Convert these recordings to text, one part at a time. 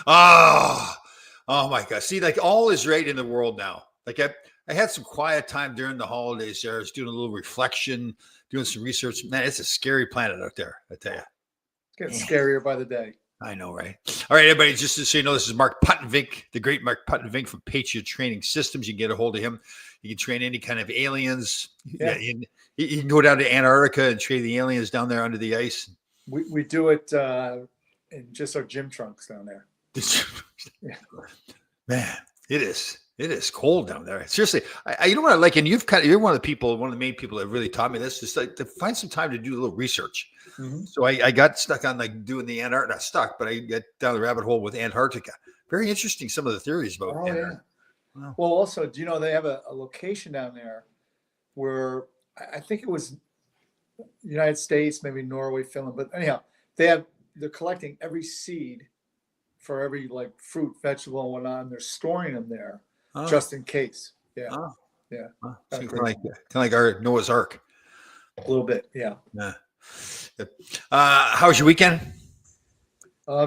Oh, oh my God. See, like all is right in the world now. Like I had some quiet time during the holidays there. I was doing a little reflection, doing some research. Man, it's a scary planet out there, I tell you. It's getting scarier by the day. I know, right? All right, everybody, just so you know, this is Mark Puttenvink, the great Mark Puttenvink from Patriot Training Systems. You can get a hold of him. You can train any kind of aliens. Yeah. You can go down to Antarctica and train the aliens down there under the ice. We do it in just our gym trunks down there. Yeah. Man, it is cold down there. Seriously, you know what I like, and you're one of the main people that really taught me this. Just like to find some time to do a little research. Mm-hmm. So I got stuck on like doing the Antarctica, not stuck, but I got down the rabbit hole with Antarctica. Very interesting, some of the theories about Antarctica. Yeah. Wow. Well, also, do you know they have a location down there where I think it was United States, maybe Norway, Finland, but anyhow, they're collecting every seed for every like fruit, vegetable, and whatnot, and they're storing them there just in case. Yeah. Yeah. Kind of like our Noah's Ark. A little bit, yeah. Yeah. How was your weekend?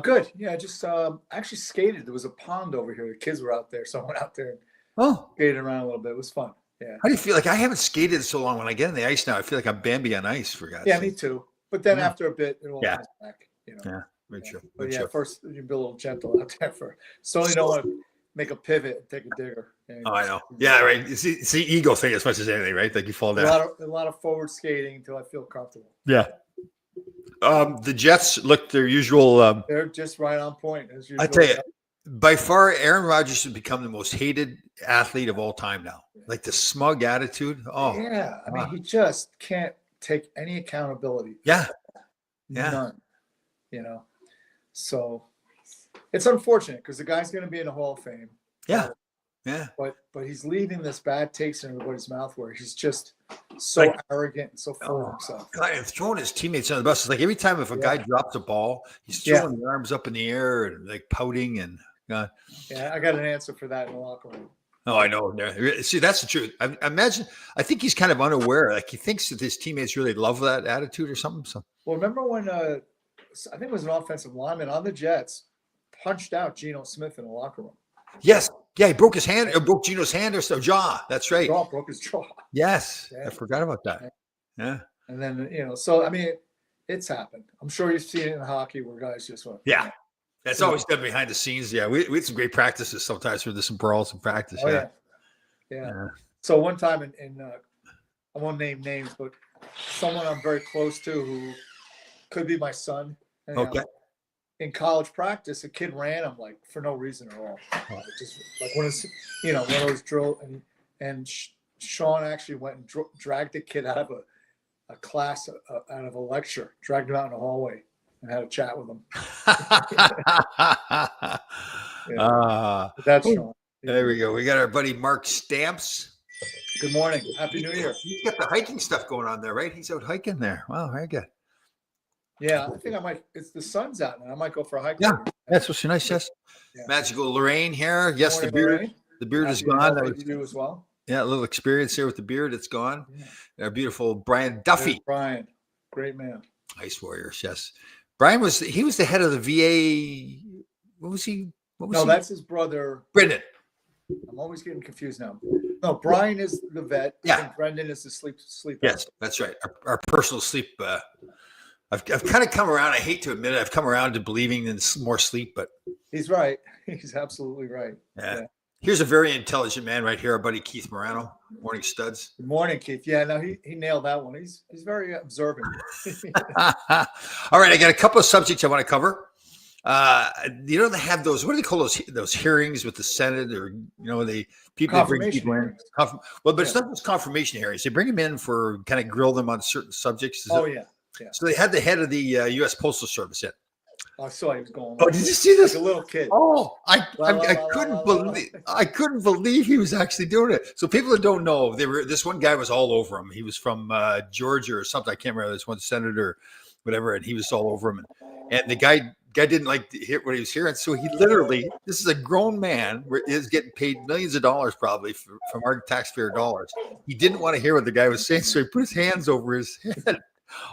Good. Yeah, just actually skated. There was a pond over here. The kids were out there, so I went out there and skated around a little bit. It was fun. Yeah. How do you feel? Like I haven't skated so long. When I get in the ice now, I feel like I'm Bambi on ice. For God's sake. Me too. But then after a bit, it all comes back. You know. Yeah. Very true. But first you be a little gentle out there so you don't want to make a pivot and take a digger. I know. Yeah, right. It's the ego thing as much as anything, right? Like you fall down. A lot of forward skating until I feel comfortable. Yeah. The Jets look their usual. They're just right on point as usual. I tell you, by far, Aaron Rodgers has become the most hated athlete of all time now. Like the smug attitude. Oh, yeah. I mean, he just can't take any accountability. Yeah. None. You know, so it's unfortunate because the guy's going to be in the Hall of Fame. Yeah. But he's leaving this bad taste in everybody's mouth where he's just so arrogant and so full of himself. God, and throwing his teammates on the bus. It's like every time if a guy drops a ball, he's throwing the arms up in the air and like pouting and. Yeah, I got an answer for that in the locker room. Oh, I know. See, that's the truth. I imagine. I think he's kind of unaware. Like he thinks that his teammates really love that attitude or something. So. Well, remember when I think it was an offensive lineman on the Jets punched out Geno Smith in the locker room. Yes. Yeah, he broke his hand, or broke Geno's hand or so jaw. That's right. Broke his jaw. Yes. I forgot about that. Yeah. And then, so I mean, it's happened. I'm sure you've seen it in hockey where guys just went. Yeah. That's always done behind the scenes. Yeah. We had some great practices sometimes for some brawls and practice. Oh, yeah. So one time in I won't name names, but someone I'm very close to who could be my son. Okay. In college practice, a kid ran him like for no reason at all. Just like one of those drill, and Sean actually went and dragged the kid out of a class, out of a lecture, dragged him out in the hallway and had a chat with him. That's Sean. There we go. We got our buddy Mark Stamps. Good morning. Happy New Year. He's got the hiking stuff going on there, right? He's out hiking there. Wow, very good. Yeah, I think I might. It's the sun's out now. I might go for a hike. Yeah, that's what's nice. Yes, Magical Lorraine here. Yes, the beard. Lorraine. The beard is gone. That you do as well. Yeah, a little experience here with the beard. It's gone. Yeah. Our beautiful Brian Duffy. There's Brian, great man. Ice Warriors. Yes, Brian was the head of the VA. What was he? That's his brother. Brendan. I'm always getting confused now. No, Brian is the vet. Yeah, and Brendan is the sleep. Yes, that's right. Our personal sleep. I've kind of come around. I hate to admit it. I've come around to believing in more sleep, but he's right. He's absolutely right. Yeah. Here's a very intelligent man right here, our buddy Keith Morano. Morning, studs. Good morning, Keith. Yeah, no, he nailed that one. He's very observant. All right, I got a couple of subjects I want to cover. They have those. What do they call those hearings with the Senate, or the people that bring people in? But it's not just confirmation hearings. They bring them in for kind of grill them on certain subjects. Yeah. So they had the head of the U.S. Postal Service in. I saw he was going. Oh, did you see this? Like a little kid. Oh, I couldn't believe he was actually doing it. So people that don't know, this one guy was all over him. He was from Georgia or something. I can't remember. This one senator, whatever, and he was all over him. And the guy didn't like to hear what he was hearing. So he literally, this is a grown man, is getting paid millions of dollars probably from our taxpayer dollars. He didn't want to hear what the guy was saying, so he put his hands over his head.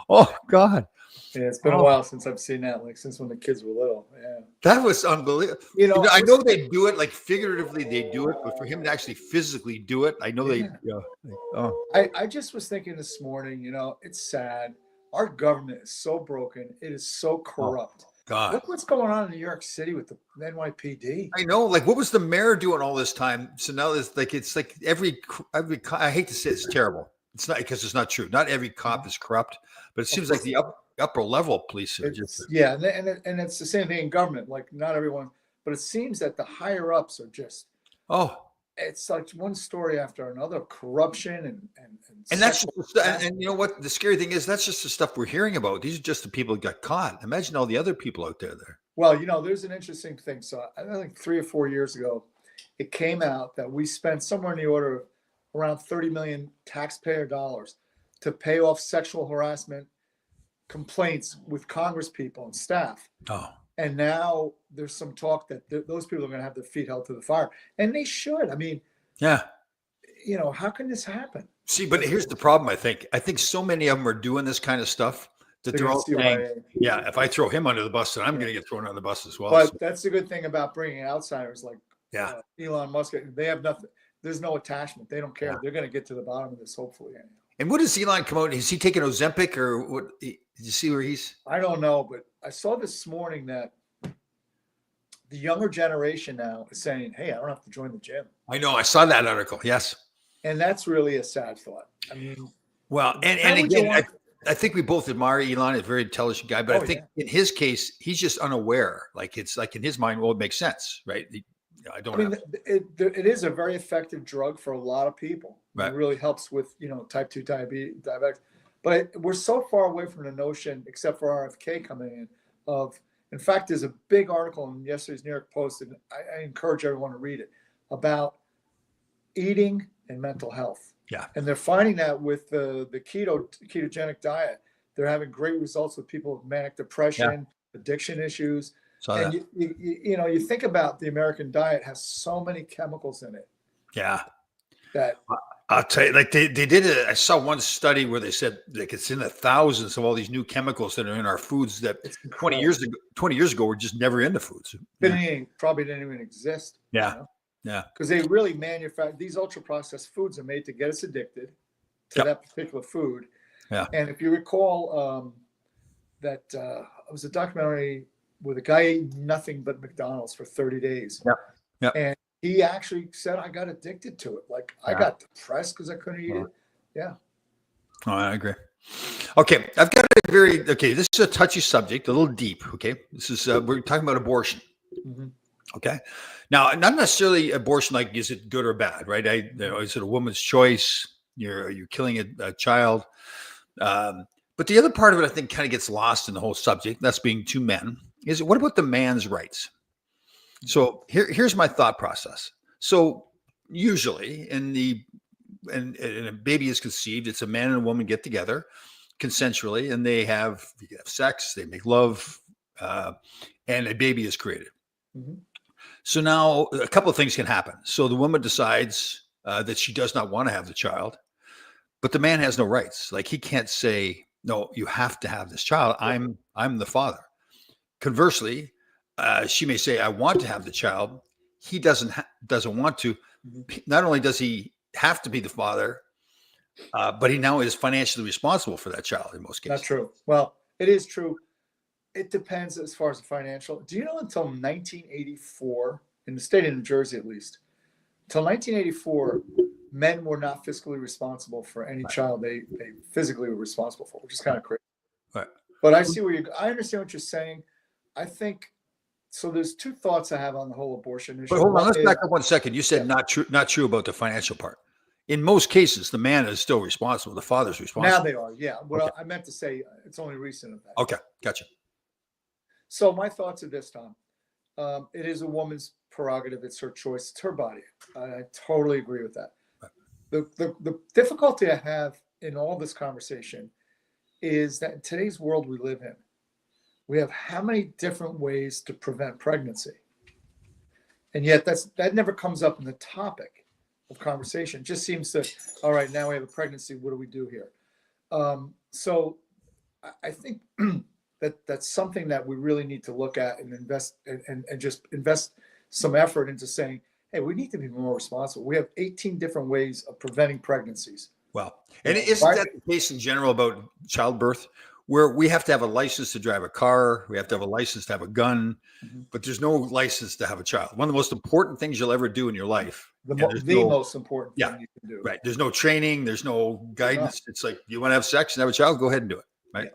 Oh God. Yeah, it's been a while since I've seen that, like since when the kids were little. Yeah. That was unbelievable. You know, I know they do it like figuratively, they do it, but for him to actually physically do it, I know they. yeah. Yeah. Oh I just was thinking this morning, you know, it's sad. Our government is so broken. It is so oh corrupt. God. Look what's going on in New York City with the NYPD. I know. Like, what was the mayor doing all this time? So now it's like every. I hate to say it's terrible. It's not because it's not true. Not every cop is corrupt, but it seems like the upper level police are just. It's yeah, and it's the same thing in government. Like not everyone, but it seems that the higher ups are just. Oh, It's like one story after another, corruption and that's sexual just, and you know what? The scary thing is that's just the stuff we're hearing about. These are just the people who got caught. Imagine all the other people out there. Well, you know, there's an interesting thing. So I think 3 or 4 years ago, it came out that we spent somewhere in the order of around 30 million taxpayer dollars to pay off sexual harassment complaints with Congress people and staff. Oh, And now there's some talk that those people are going to have their feet held to the fire, and they should. I mean, yeah. you know, how can this happen? See, but here's the problem. I think so many of them are doing this kind of stuff that they're all saying, "Yeah, if I throw him under the bus, then I'm going to get thrown under the bus as well." But So, that's the good thing about bringing outsiders like yeah. Elon Musk. They have nothing. There's no attachment. They don't care. Yeah. They're going to get to the bottom of this, hopefully. And what does Elon come out? Is he taking Ozempic or what? Did you see where he's? I don't know, but I saw this morning that the younger generation now is saying, "Hey, I don't have to join the gym," I know. I saw that article. Yes. and that's really a sad thought. I mean, Well, and how would you again, want- I think we both admire Elon. He's a very intelligent guy, but Oh, I think in his case, he's just unaware. Like it's like in his mind, well, it makes sense, right? I don't. I mean, have, it is a very effective drug for a lot of people. Right. It really helps with type 2 diabetics. But we're so far away from the notion, except for RFK coming in, of. In fact, there's a big article in yesterday's New York Post, and I encourage everyone to read it, about eating and mental health. Yeah. And they're finding that with the ketogenic diet, they're having great results with people with manic depression, addiction issues. saw And that. you think about the American diet has so many chemicals in it Yeah. that I'll tell you, like they did it. I saw one study where they said like it's in the thousands of all these new chemicals that are in our foods that it's 20 years ago were just never in the foods. probably didn't even exist. Yeah. Yeah. Because they really manufacture these ultra processed foods are made to get us addicted to Yep. that particular food. Yeah. And if you recall that it was a documentary where the guy ate nothing but McDonald's for 30 days. Yep. Yep. And he actually said, I got addicted to it. Like I got depressed because I couldn't eat it. Yeah. Oh, I agree. Okay. I've got this is a touchy subject, a little deep. Okay. This is, we're talking about abortion. Mhm. Okay. Now, not necessarily abortion, like, is it good or bad, right? Is it a woman's choice? You're killing a child. But the other part of it, I think, kind of gets lost in the whole subject. That's being two men. Is what about the man's rights? So here's my thought process. So usually and a baby is conceived, it's a man and a woman get together consensually, and they have sex, they make love, and a baby is created. Mhm. So now a couple of things can happen. So the woman decides that she does not want to have the child, but the man has no rights. Like he can't say, no, you have to have this child. I'm the father. Conversely, she may say, I want to have the child. He doesn't want to. Mhm. Not only does he have to be the father, but he now is financially responsible for that child in most cases. Not true. Well, it is true. It depends as far as the financial. Do you know until 1984, in the state of New Jersey at least, until 1984, men were not fiscally responsible for any child they physically were responsible for, which is kind of crazy. Right. But I understand what you're saying. I think so. There's two thoughts I have on the whole abortion issue. But hold on, One let's is- back up 1 second. You said not true about the financial part. In most cases, the man is still responsible. The father's responsible. Now they are, yeah. What Okay. I meant to say, it's only recent of that. Okay, gotcha. So my thoughts are this, Tom. It is a woman's prerogative. It's her choice. It's her body. I totally agree with that. The difficulty I have in all this conversation is that in today's world we live in, we have how many different ways to prevent pregnancy, and yet that never comes up in the topic of conversation. It just seems to, all right, now we have a pregnancy. What do we do here? So I think that's something that we really need to look at and invest and just invest some effort into saying, hey, we need to be more responsible. We have 18 different ways of preventing pregnancies. Well, You and know, isn't that the case in general about childbirth, where we have to have a license to drive a car, we have to have a license to have a gun, Mhm. but there's no license to have a child. One of the most important things you'll ever do in your life. the, And there's the no, most important yeah, thing you can do. right. There's no training. There's no There's not. guidance. It's like, you want to have sex and have a child, go ahead and do it. Right.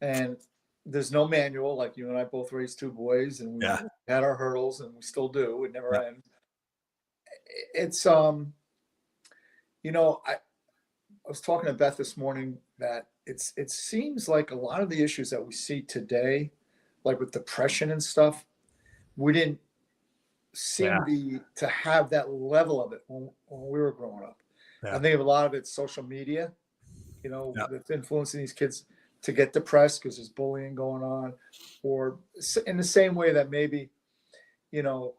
Yeah. And there's no manual. Like you and I both raised two boys, and we Yeah. had our hurdles, and we still do. It never Yeah. ends. It's you know, I was talking to Beth this morning that it seems like a lot of the issues that we see today, like with depression and stuff, we didn't seem Yeah. to have that level of it when we were growing up. Yeah. I think a lot of it's social media, you know, Yeah. that's influencing these kids to get depressed because there's bullying going on, or in the same way that maybe, you know,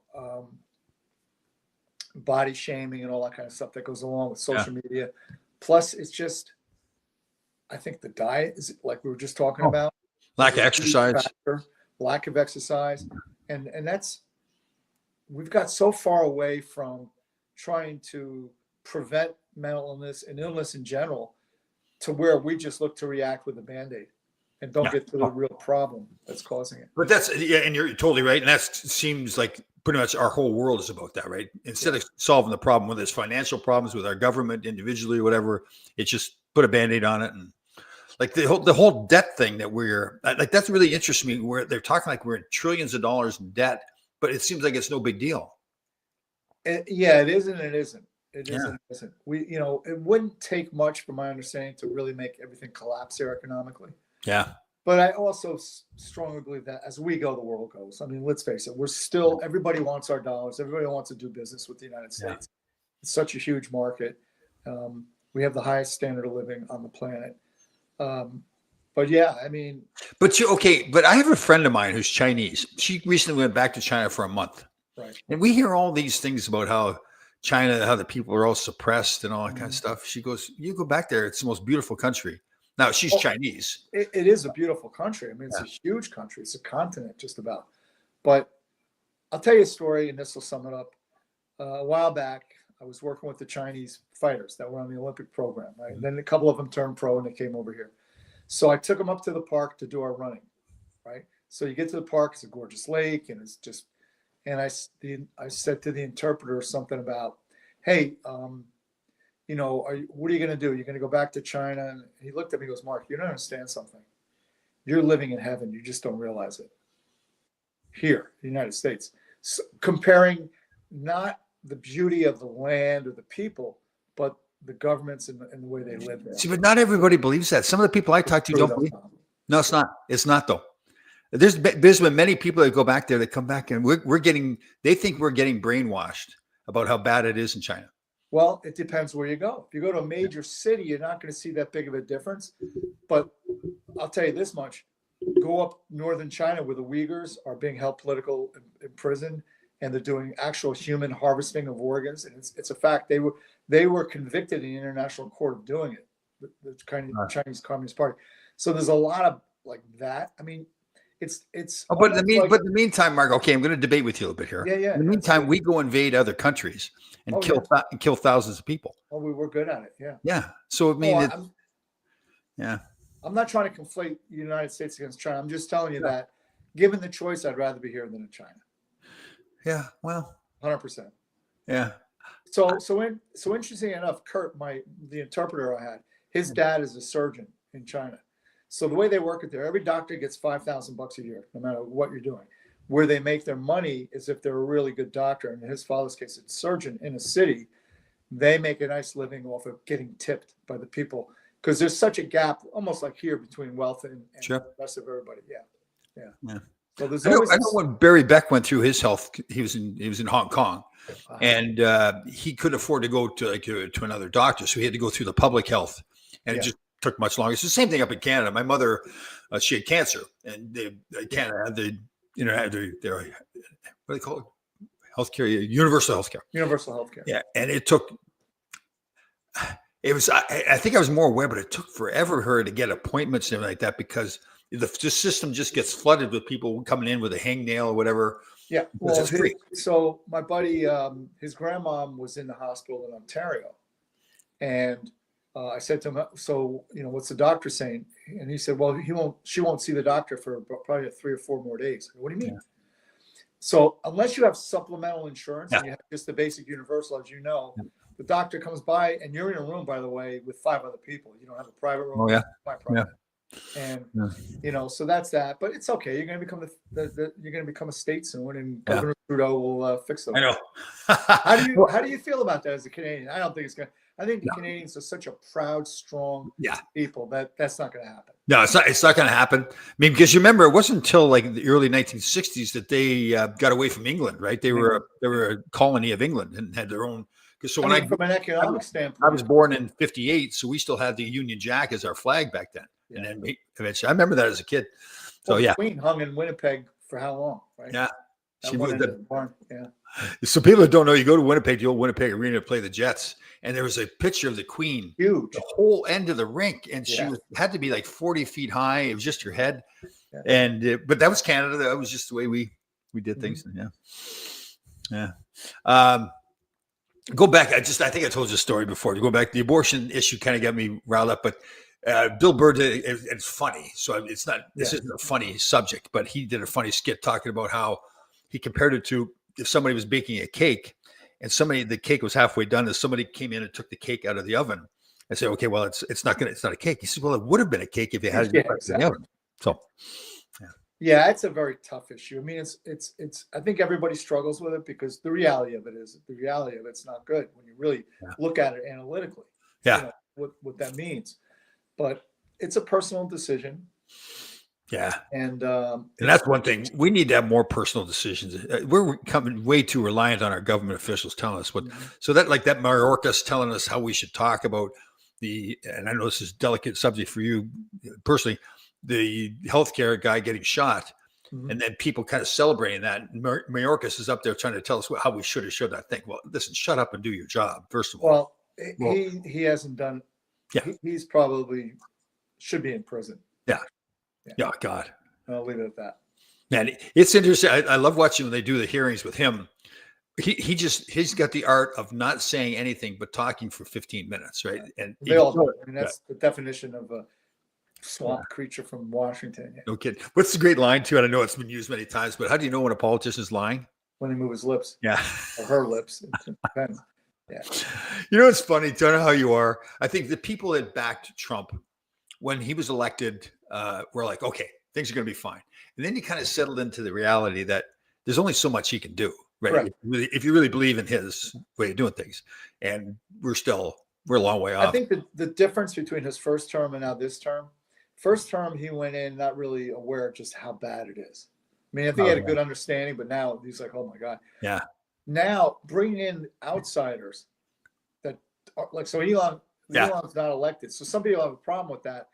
body shaming and all that kind of stuff that goes along with social media. Plus, it's just, I think the diet is like we were just talking about. Lack of is a huge exercise. factor. Lack of exercise, and that's, we've got so far away from trying to prevent mental illness and illness in general to where we just look to react with a Band-Aid and don't Yeah. get to the real problem that's causing it. But that's, yeah, and you're totally right. And that seems like pretty much our whole world is about that, right? Instead of solving the problem, whether it's financial problems with our government individually or whatever, it's just put a Band-Aid on it. And like the whole debt thing that we're like, that's really interests me, where they're talking like we're in trillions of dollars in debt, but it seems like it's no big deal. Yeah, it isn't. It isn't. It Yeah. isn't. It isn't. We, you know, it wouldn't take much, from my understanding, to really make everything collapse here economically. Yeah. But I also strongly believe that as we go, the world goes. I mean, let's face it, we're still, everybody wants our dollars. Everybody wants to do business with the United States. Yeah. It's such a huge market. We have the highest standard of living on the planet. But yeah, I mean. But but I have a friend of mine who's Chinese. She recently went back to China for a month. Right. And we hear all these things about how China, how the people are all suppressed and all that kind of stuff. She goes, you go back there, it's the most beautiful country. Now, she's Chinese. It is a beautiful country. I mean, it's a huge country. It's a continent, just about. But I'll tell you a story, and this will sum it up. A while back, I was working with the Chinese fighters that were on the Olympic program, right? And then a couple of them turned pro, and they came over here. So I took them up to the park to do our running, right? So you get to the park, it's a gorgeous lake, and it's just, and I said to the interpreter something about, hey, you know, what are you going to do? You're going to go back to China? And he looked at me and goes, Mark, you don't understand something. You're living in heaven. You just don't realize it. Here, the United States. So, comparing not the beauty of the land or the people, but the governments and the way they live there. See, but not everybody believes that. Some of the people I talk to don't believe. No, it's not. It's not, though. There's been many people that go back there that come back, and they think we're getting brainwashed about how bad it is in China. Well, it depends where you go. If you go to a major city, you're not going to see that big of a difference. But I'll tell you this much. Go up northern China where the Uyghurs are being held political in prison, and they're doing actual human harvesting of organs. And it's a fact. They were convicted in the international court of doing it, the Chinese Communist Party. So there's a lot of like that. I mean, it's. Oh, but in the meantime, Mark. Okay, I'm going to debate with you a little bit here. Yeah. In the meantime, we go invade other countries and kill thousands of people. Oh, we were good at it. Yeah. Yeah. So I mean, yeah. I'm not trying to conflate the United States against China. I'm just telling you that, given the choice, I'd rather be here than in China. Yeah. Well. 100%. Yeah. So interesting enough, Kurt, the interpreter I had, his dad is a surgeon in China. So the way they work it there, every doctor gets $5,000 a year, no matter what you're doing. Where they make their money is if they're a really good doctor. And in his father's case, it's a surgeon in a city. They make a nice living off of getting tipped by the people, because there's such a gap, almost like here, between wealth and the rest of everybody. Yeah. So there's always I know when Barry Beck went through his health, he was in Hong Kong, and he couldn't afford to go to another doctor, so he had to go through the public health, and it just took much longer. It's the same thing up in Canada. My mother, she had cancer, and Canada had their what do they call it? Healthcare, universal healthcare. Universal healthcare. Yeah, and it took. It was. I think I was more aware, but it took forever for her to get appointments and everything like that, because the system just gets flooded with people coming in with a hangnail or whatever. Yeah. Because Well, it's free. so my buddy, his grandmom was in the hospital in Ontario, and I said to him, "So, what's the doctor saying?" And he said, "Well, she won't see the doctor for probably 3 or 4 more days." What do you mean? Yeah. So unless you have supplemental insurance Yeah. and you have just the basic universal, as you know, Yeah. the doctor comes by and you're in a room, by the way, with 5 other people. You don't have a private room. Oh yeah. My private. And Yeah. so that's that. But it's okay. You're going to become you're going to become a state soon, and Yeah. Governor Trudeau will fix those. I know. How do you feel about that as a Canadian? I don't think it's going. I think the Canadians are such a proud, strong people that's not going to happen. No, it's not. It's not going to happen. I mean, because you remember, it wasn't until like the early 1960s that they got away from England, right? They were a colony of England and had their own. Because so from an economic standpoint, I was born in '58, so we still had the Union Jack as our flag back then. Yeah. And then we eventually, I remember that as a kid. So the Queen hung in Winnipeg for how long? Right? Yeah. She moved the barn. Yeah. So people that don't know, you go to Winnipeg, the old Winnipeg Arena to play the Jets, and there was a picture of the Queen, huge, the whole end of the rink, and she had to be like 40 feet high. It was just your head, but that was Canada. That was just the way we did things. Yeah. Go back. I think I told you a story before. To go back, the abortion issue kind of got me riled up, but Bill Burr it's funny. So it's not. This isn't a funny subject, but he did a funny skit talking about how he compared it to if somebody was baking a cake and the cake was halfway done and somebody came in and took the cake out of the oven and said, okay, well, it's not a cake. He said, well, it would have been a cake if you had it in the oven. So, yeah, it's a very tough issue. I mean, it's, I think everybody struggles with it because the reality of it's not good when you really look at it analytically. Yeah. What that means, but it's a personal decision. Yeah. And that's one thing. We need to have more personal decisions. We're becoming way too reliant on our government officials telling us what. So that Mayorkas telling us how we should talk about and I know this is a delicate subject for you personally, the healthcare guy getting shot, and then people kind of celebrating that. Mayorkas is up there trying to tell us how we should or should not think. Well, listen, shut up and do your job, first of all. Well, he hasn't done. Yeah. He's probably should be in prison. Yeah. Yeah, God. I'll leave it at that. Man, it's interesting. I love watching when they do the hearings with him. He's got the art of not saying anything but talking for 15 minutes, right? And they all do. I mean, that's the definition of a swamp creature from Washington. Yeah. No kidding. What's the great line too? And I know it's been used many times, but how do you know when a politician's lying? When they move his lips. Yeah. Or her lips. It depends. Yeah. You know, it's funny. Don't know how you are. I think the people that backed Trump when he was elected were like, okay, things are going to be fine. And then he kind of settled into the reality that there's only so much he can do, right? If you really believe in his way of doing things. And we're a long way off. I think the difference between his first term and now this term, first term, he went in not really aware of just how bad it is. I mean, I think he had a good understanding, but now he's like, oh my God. Yeah. Now bringing in outsiders that are like, so Elon's not elected. So some people have a problem with that.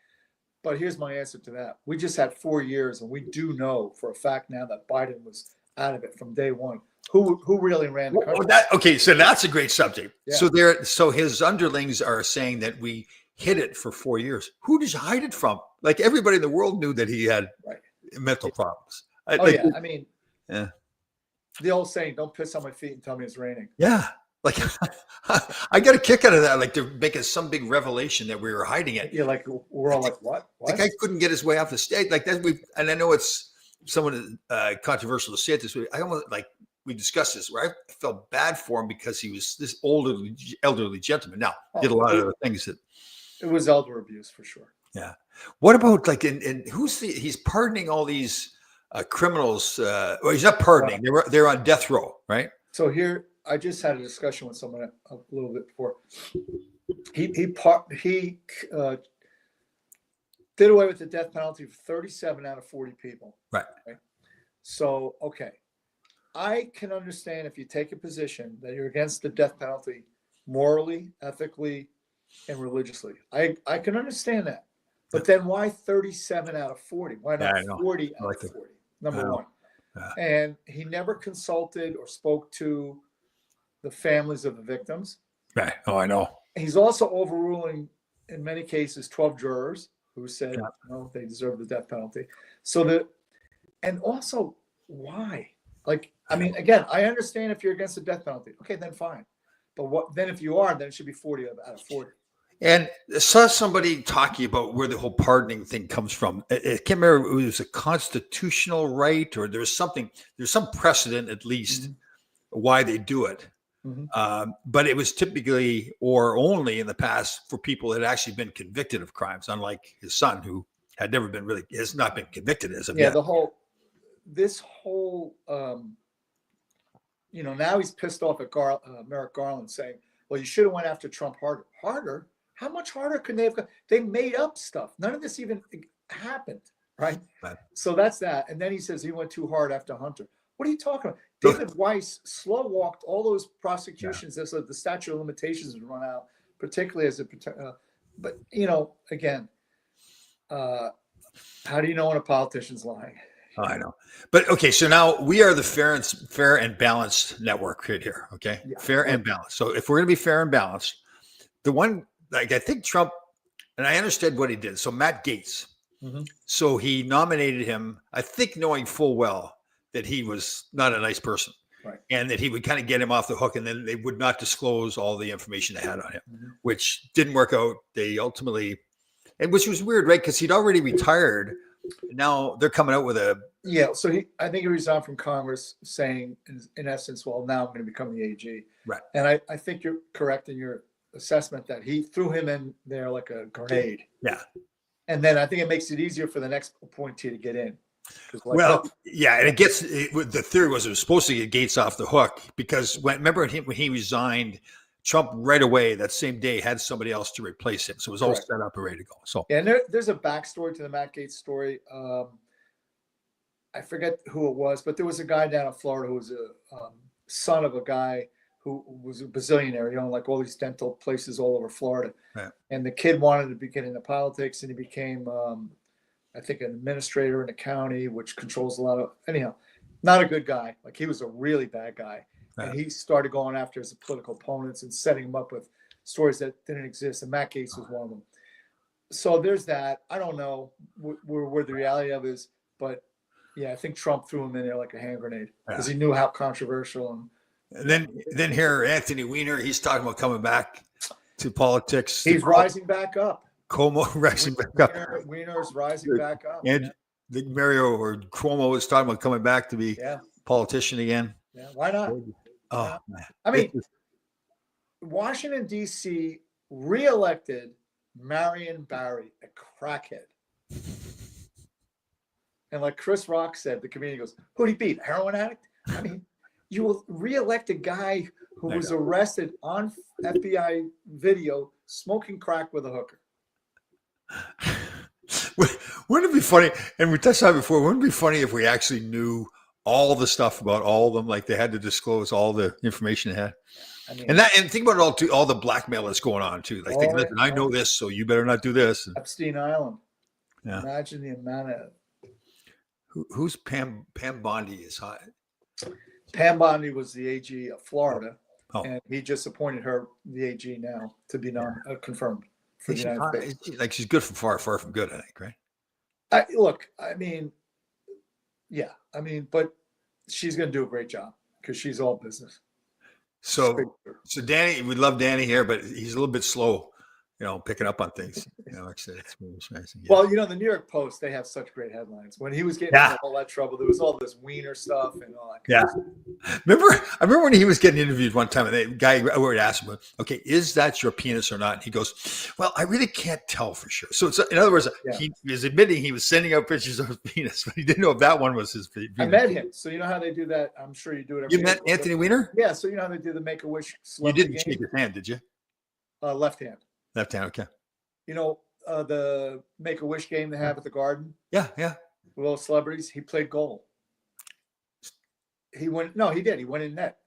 But here's my answer to that. We just had 4 years, and we do know for a fact now that Biden was out of it from day one. Who really ran the country? So that's a great subject. Yeah. So his underlings are saying that we hid it for 4 years. Who did you hide it from? Like everybody in the world knew that he had mental problems. I mean, the old saying, "Don't piss on my feet and tell me it's raining." Yeah. Like I got a kick out of that. Like they're making some big revelation that we were hiding it. Yeah, like we're all like, what? The guy couldn't get his way off the stage. Like that. And I know it's somewhat controversial to say it this way. I almost we discussed this where I felt bad for him because he was this elderly gentleman. Now did a lot of other things that. It was elder abuse for sure. Yeah. What about and he's pardoning all these criminals? Well, he's not pardoning. They're on death row, right? So here. I just had a discussion with someone a little bit before. He did away with the death penalty for 37 out of 40 people. Right. So, okay. I can understand if you take a position that you're against the death penalty morally, ethically, and religiously. I can understand that. But then why 37 out of 40? Why not 40 out of 40? Number one. And he never consulted or spoke to the families of the victims. Right. Oh, I know. He's also overruling, in many cases, 12 jurors. who said, Yeah. no, they deserve the death penalty. And also, why? Like, I mean, again, I understand if you're against the death penalty. Okay, then fine. But what then if you are, then it should be 40 out of 40. And I saw somebody talking about where the whole pardoning thing comes from. I can't remember if it was a constitutional right or there's some precedent at least why they do it. But it was typically or only in the past for people that had actually been convicted of crimes, unlike his son, who had never been has not been convicted as of yet. This whole, now he's pissed off at Merrick Garland saying, well, you should have went after Trump harder. Harder? How much harder could they have gone? They made up stuff. None of this even happened, right? So that's that. And then he says he went too hard after Hunter. What are you talking about? David Weiss slow walked all those prosecutions as the statute of limitations would run out, particularly as but again, how do you know when a politician's lying? Oh, I know. But okay, so now we are the fair and balanced network right here. Okay. Yeah. Fair and balanced. So if we're going to be fair and balanced, the one, like, I think Trump, and I understood what he did. So Matt Gaetz. So he nominated him, I think knowing full well that he was not a nice person. Right. And that he would kind of get him off the hook, and then they would not disclose all the information they had on him, which didn't work out. They ultimately, and which was weird, right? Because he'd already retired. Now they're coming out with so I think he resigned from Congress saying in essence, well, now I'm going to become the AG. Right. And I think you're correct in your assessment that he threw him in there like a grenade. Yeah. And then I think it makes it easier for the next appointee to get in. And the theory was it was supposed to get Gaetz off the hook because when he resigned, Trump right away that same day had somebody else to replace him. So it was all set up and ready to go. So and there's a backstory to the Matt Gaetz story. I forget who it was, but there was a guy down in Florida who was a son of a guy who was a bazillionaire. He owned like all these dental places all over Florida. Right. And the kid wanted to get into politics, and he became, I think, an administrator in a county, which controls a lot of. Anyhow, not a good guy. Like he was a really bad guy. And he started going after his political opponents and setting them up with stories that didn't exist. And Matt Gaetz was one of them. So there's that. I don't know where the reality of it is, but yeah, I think Trump threw him in there like a hand grenade because he knew how controversial. And then here, Anthony Weiner, he's talking about coming back to politics. He's rising back up. Cuomo rising back up. Weiner's rising back up. And Mario or Cuomo is talking about coming back to be politician again. Yeah, why not? Oh, man. I mean, Washington, D.C. reelected Marion Barry, a crackhead. And like Chris Rock said, the comedian goes, who'd he beat? A heroin addict? I mean, you will reelect a guy who was arrested on FBI video smoking crack with a hooker. Wouldn't it be funny? And we touched on it before. Wouldn't it be funny if we actually knew all the stuff about all of them? Like they had to disclose all the information they had. I mean, and think about it all the blackmail that's going on too. Like, listen, I know this, so you better not do this. Epstein Island. Yeah. Imagine the amount of. Who's Pam Bondi is hot. Pam Bondi was the AG of Florida, and he just appointed her the AG now to be confirmed for the United States. Like she's good from far from good, I think, right? But she's going to do a great job because she's all business. So Danny, we love Danny here, but he's a little bit slow, picking up on things. Well, the New York Post, they have such great headlines. When he was getting into all that trouble, there was all this Weiner stuff and all that. I remember when he was getting interviewed one time, and the guy would ask him, "Okay, is that your penis or not?" And he goes, "Well, I really can't tell for sure." So in other words, he was admitting he was sending out pictures of his penis, but he didn't know if that one was his penis. I met him, so you know how they do that. I'm sure you do it. You met Anthony Weiner? Yeah, so you know how they do the Make-A-Wish. You didn't shake his hand, did you? Left hand. Left hand, okay. The Make-A-Wish game they have at the Garden? Yeah. With all celebrities. He played goal. He went. No, he did. He went in net.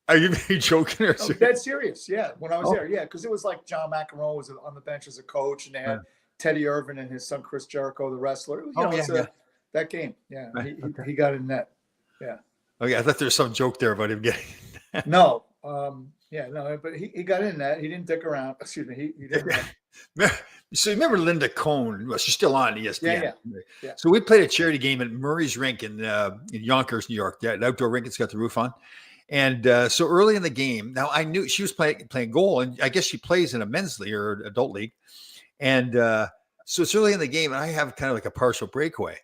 Are you joking or serious? Dead serious, yeah. When I was there, yeah. Because it was like John McEnroe was on the bench as a coach, and they had Teddy Irvin and his son Chris Jericho, the wrestler. That game. Yeah, he got in net. Yeah. Okay, I thought there was some joke there about him getting No. Yeah, no, but he got in that. He didn't dick around. Excuse me. He didn't. So remember Linda Cohn? Well, she's still on ESPN. Yeah. So we played a charity game at Murray's Rink in Yonkers, New York. Yeah, the outdoor rink. It's got the roof on. And so early in the game, now I knew she was playing goal, and I guess she plays in a men's league or adult league. And so it's early in the game, and I have kind of like a partial breakaway.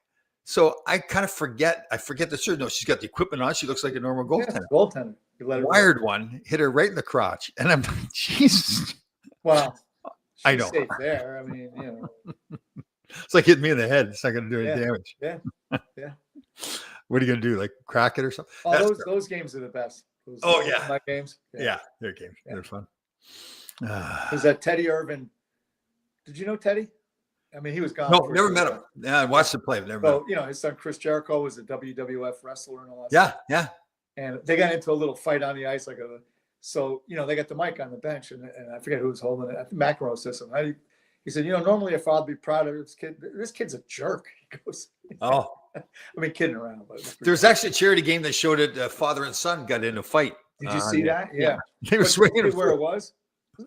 So I kind of forget. I forget that she's got the equipment on. She looks like a normal goaltender. Yeah, goaltender. You let her wired one, hit her right in the crotch, and I'm Jesus. Well, I know. Safe there. I mean, it's like hitting me in the head. It's not going to do any damage. Yeah. Yeah. What are you going to do? Like crack it or something? Oh, those games are the best. Those games. Yeah, they're games. Yeah. They're fun. Was that Teddy Irvin? Did you know Teddy? I mean, he was gone. No, never met him. Yeah, I watched him play. Never met him. His son Chris Jericho was a WWF wrestler and all that. Yeah, stuff. yeah. And they got into a little fight on the ice, they got the mic on the bench, and I forget who was holding it. I think McEnroe said something. He said, normally a father would be proud of his kid. This kid's a jerk. He goes, oh, I mean, kidding around. But there's actually a charity game that showed it. Father and son got in a fight. Did you see that? Yeah. They were swinging. Where it was?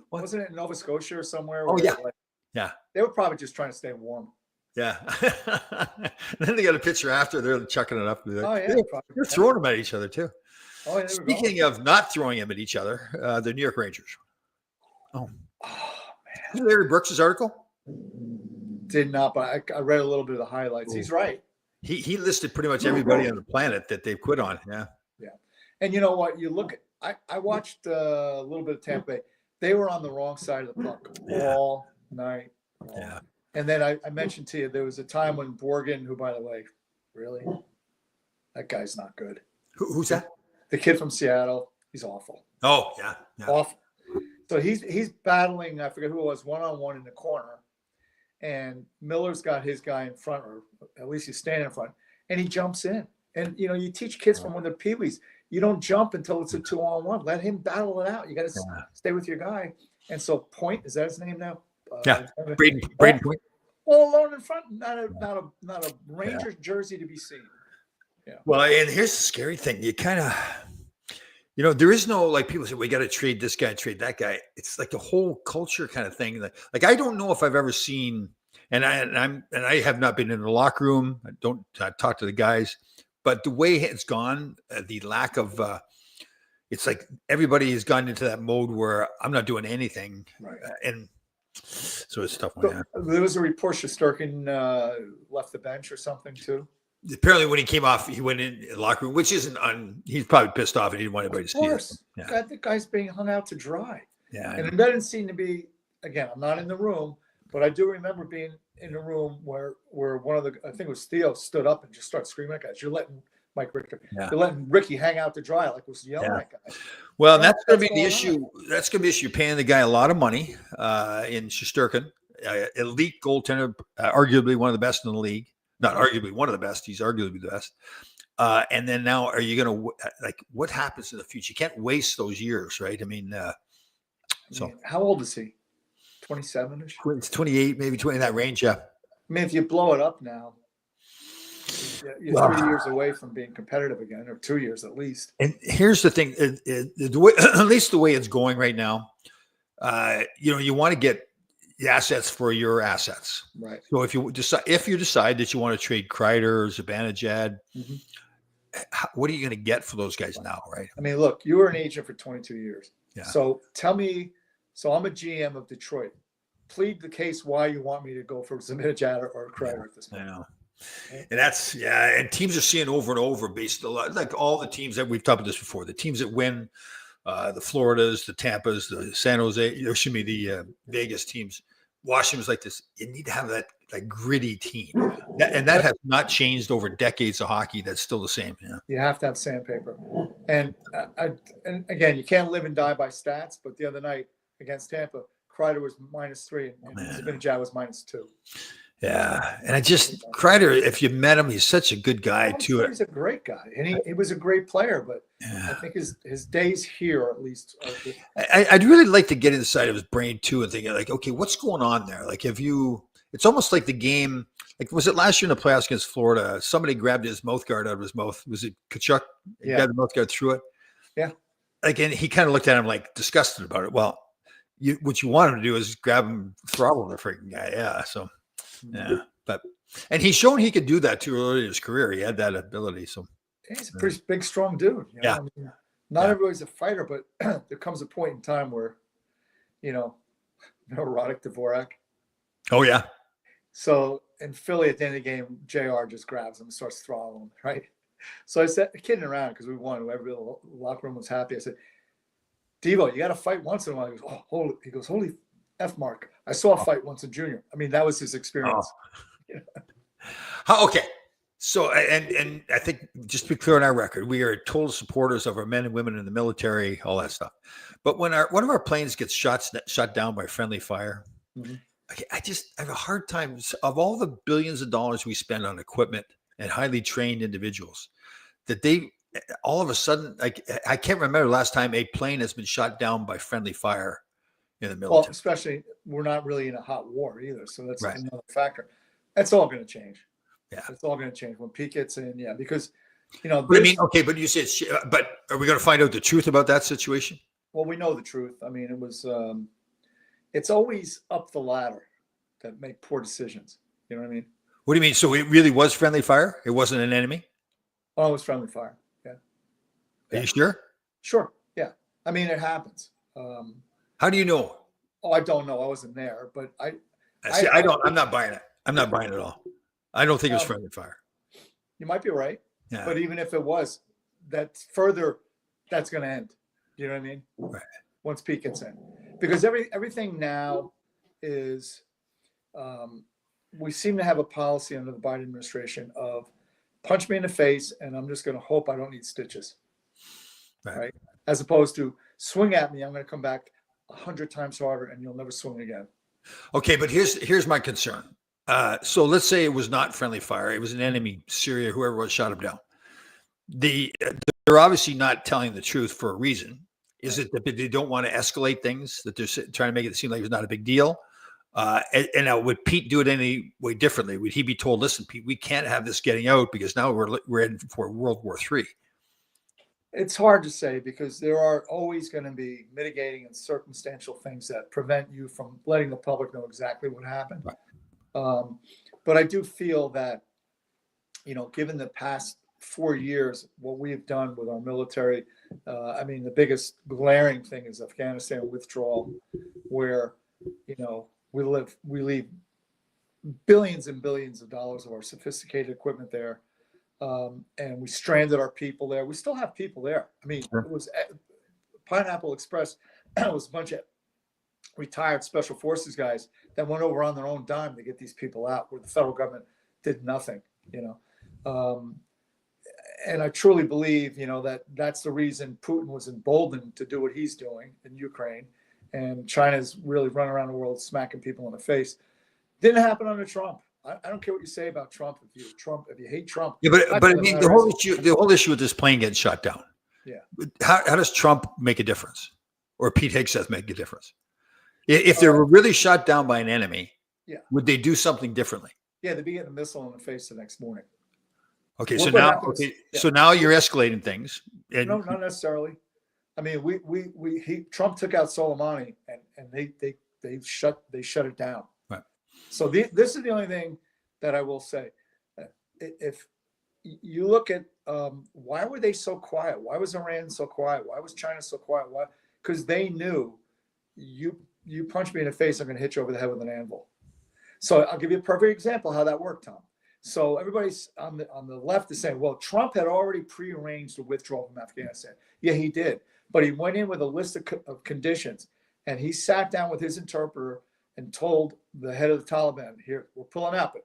Wasn't it in Nova Scotia or somewhere? Oh, yeah. Yeah. They were probably just trying to stay warm. Yeah. Then they got a picture after. They're chucking it up. Like, they're throwing them at each other, too. Oh, yeah, speaking of not throwing them at each other, the New York Rangers. Oh man. Larry Brooks' article? Did not, but I read a little bit of the highlights. He's right. He listed pretty much everybody on the planet that they've quit on. Yeah. Yeah. And you know what? You look at, I watched a little bit of Tampa Bay. They were on the wrong side of the puck all night long. Yeah. And then I mentioned to you, there was a time when Borgen, who, by the way, really, that guy's not good. Who's that? The kid from Seattle. He's awful. Oh, yeah. Awful. So he's battling, I forget who it was, one-on-one in the corner. And Miller's got his guy in front, or at least he's standing in front, and he jumps in. And, you teach kids from when they're peewees, you don't jump until it's a 2-on-1. Let him battle it out. You got to stay with your guy. And so Point, is that his name now? Braden Point. All alone in front, not a Rangers jersey to be seen. Yeah. Well, and here's the scary thing. You kind of, there is no, like, people say, we got to trade this guy, trade that guy. It's like the whole culture kind of thing. Like I don't know if I've ever seen, and I have not been in the locker room. I don't talk to the guys, but the way it's gone, the lack of, it's like everybody has gone into that mode where I'm not doing anything. Right. And so it's tough. There was a report Shesterkin left the bench or something too. Apparently, when he came off, he went in the locker room, which isn't he's probably pissed off and he didn't want anybody to see it. Of course. Yeah. The guy's being hung out to dry. Yeah. And it doesn't seem to be, again, I'm not in the room, but I do remember being in the room where one of the, I think it was Theo, stood up and just started screaming at guys. You're letting Mike Richter, you're letting Ricky hang out to dry, like was yelling at guys. Well, that's going to be the issue. That's going to be the issue. Paying the guy a lot of money in Shesterkin, elite goaltender, arguably one of the best in the league. Not arguably one of the best. He's arguably the best. And then now, are you going to what happens in the future? You can't waste those years, right? I mean, how old is he? 27ish. It's 28, maybe 20 in that range. Yeah. I mean, if you blow it up now, you're 3 years away from being competitive again, or 2 years at least. And here's the thing: the way, at least the way it's going right now, you want to get the assets for your assets. Right. So if you decide that you want to trade Kreider, Zibanejad, what are you going to get for those guys now, right? I mean, look, you were an agent for 22 years. Yeah. So tell me, I'm a GM of Detroit. Plead the case why you want me to go for Zibanejad or Kreider at this point. I know. And that's, and teams are seeing over and over based a lot, like all the teams that we've talked about this before, the teams that win, the Floridas, the Tampas, the San Jose, the Vegas teams. Washington's like this. You need to have that gritty team, and that has not changed over decades of hockey. That's still the same. Yeah, you have to have sandpaper, and again, you can't live and die by stats. But the other night against Tampa, Kreider was -3, and Zibanejad was -2. Yeah, and Kreider, if you met him, he's such a good guy too. He's a great guy, and he was a great player. But I think his days here, at least, I'd really like to get inside of his brain too, and thinking okay, what's going on there? Like, it's almost like the game. Like, was it last year in the playoffs against Florida? Somebody grabbed his mouth guard out of his mouth. Was it Tkachuk? Yeah. Grabbed the mouth guard through it. Yeah. again, he kind of looked at him like disgusted about it. Well, what you want him to do is grab him, throttle the freaking guy. Yeah. So, yeah. And he's shown he could do that too early in his career. He had that ability. So he's a pretty big, strong dude. Yeah. I mean, not everybody's a fighter, but there comes a point in time where, Roddick Dvorak. Oh, yeah. So in Philly, at the end of the game, JR just grabs him and starts throttling him, right? So I said, kidding around because we won. Everybody in the locker room was happy. I said, Devo, you got to fight once in a while. He goes, holy F Mark. I saw a fight once in junior. I mean, that was his experience. Okay. So, and I think just to be clear on our record, we are total supporters of our men and women in the military, all that stuff. But when one of our planes gets shot down by friendly fire, I have a hard time. Of all the billions of dollars we spend on equipment and highly trained individuals, that they all of a sudden, like, I can't remember the last time a plane has been shot down by friendly fire in the military. Well, especially we're not really in a hot war either, so that's Right. another factor. That's all going to change. Yeah, it's all going to change when Pete gets in. Yeah, because But I mean, okay, but you said, but are we going to find out the truth about that situation? Well, we know the truth. I mean, it was. It's always up the ladder that make poor decisions. You know what I mean? What do you mean? So it really was friendly fire? It wasn't an enemy? Oh, it was friendly fire. Yeah. Are you sure? Sure. Yeah. I mean, it happens. How do you know? Oh, I don't know. I wasn't there, but I'm not buying it. I'm not buying it at all. I don't think it was friendly fire. You might be right. Yeah. But even if it was, that's going to end. You know what I mean? Right. Once Pete gets in, because everything now is, we seem to have a policy under the Biden administration of punch me in the face and I'm just going to hope I don't need stitches. Right. As opposed to swing at me, I'm going to come back 100 times harder and you'll never swing again. Okay, but here's my concern. So let's say it was not friendly fire. It was an enemy, Syria, whoever was shot him down. They're obviously not telling the truth for a reason. Is it that they don't want to escalate things, that they're trying to make it seem like it's not a big deal? And now, would Pete do it any way differently? Would he be told, listen, Pete, we can't have this getting out because now we're in for World War III? It's hard to say because there are always going to be mitigating and circumstantial things that prevent you from letting the public know exactly what happened. Right. But I do feel that, given the past 4 years, what we have done with our military, I mean, the biggest glaring thing is Afghanistan withdrawal, where, we leave billions and billions of dollars of our sophisticated equipment there. And we stranded our people there. We still have people there. I mean, It was Pineapple Express. It was a bunch of retired special forces guys that went over on their own dime to get these people out, where the federal government did nothing, and I truly believe, that that's the reason Putin was emboldened to do what he's doing in Ukraine, and China's really running around the world smacking people in the face. Didn't happen under Trump. I don't care what you say about Trump. If you hate Trump. Yeah, but I mean, the whole issue with this plane getting shot down. Yeah. How does Trump make a difference, or Pete Hegseth make a difference? If they were really shot down by an enemy, would they do something differently? Yeah, they'd be getting a missile in the face the next morning. Okay, so now you're escalating things. No, not necessarily. I mean, Trump took out Soleimani, and they shut it down. Right. So this is the only thing that I will say. If you look at why were they so quiet? Why was Iran so quiet? Why was China so quiet? Why? Because they knew you punch me in the face, I'm going to hit you over the head with an anvil. So I'll give you a perfect example how that worked, Tom. So everybody's on the left is saying, well, Trump had already prearranged the withdrawal from Afghanistan. Yeah, he did. But he went in with a list of conditions, and he sat down with his interpreter and told the head of the Taliban, here, we're pulling out, but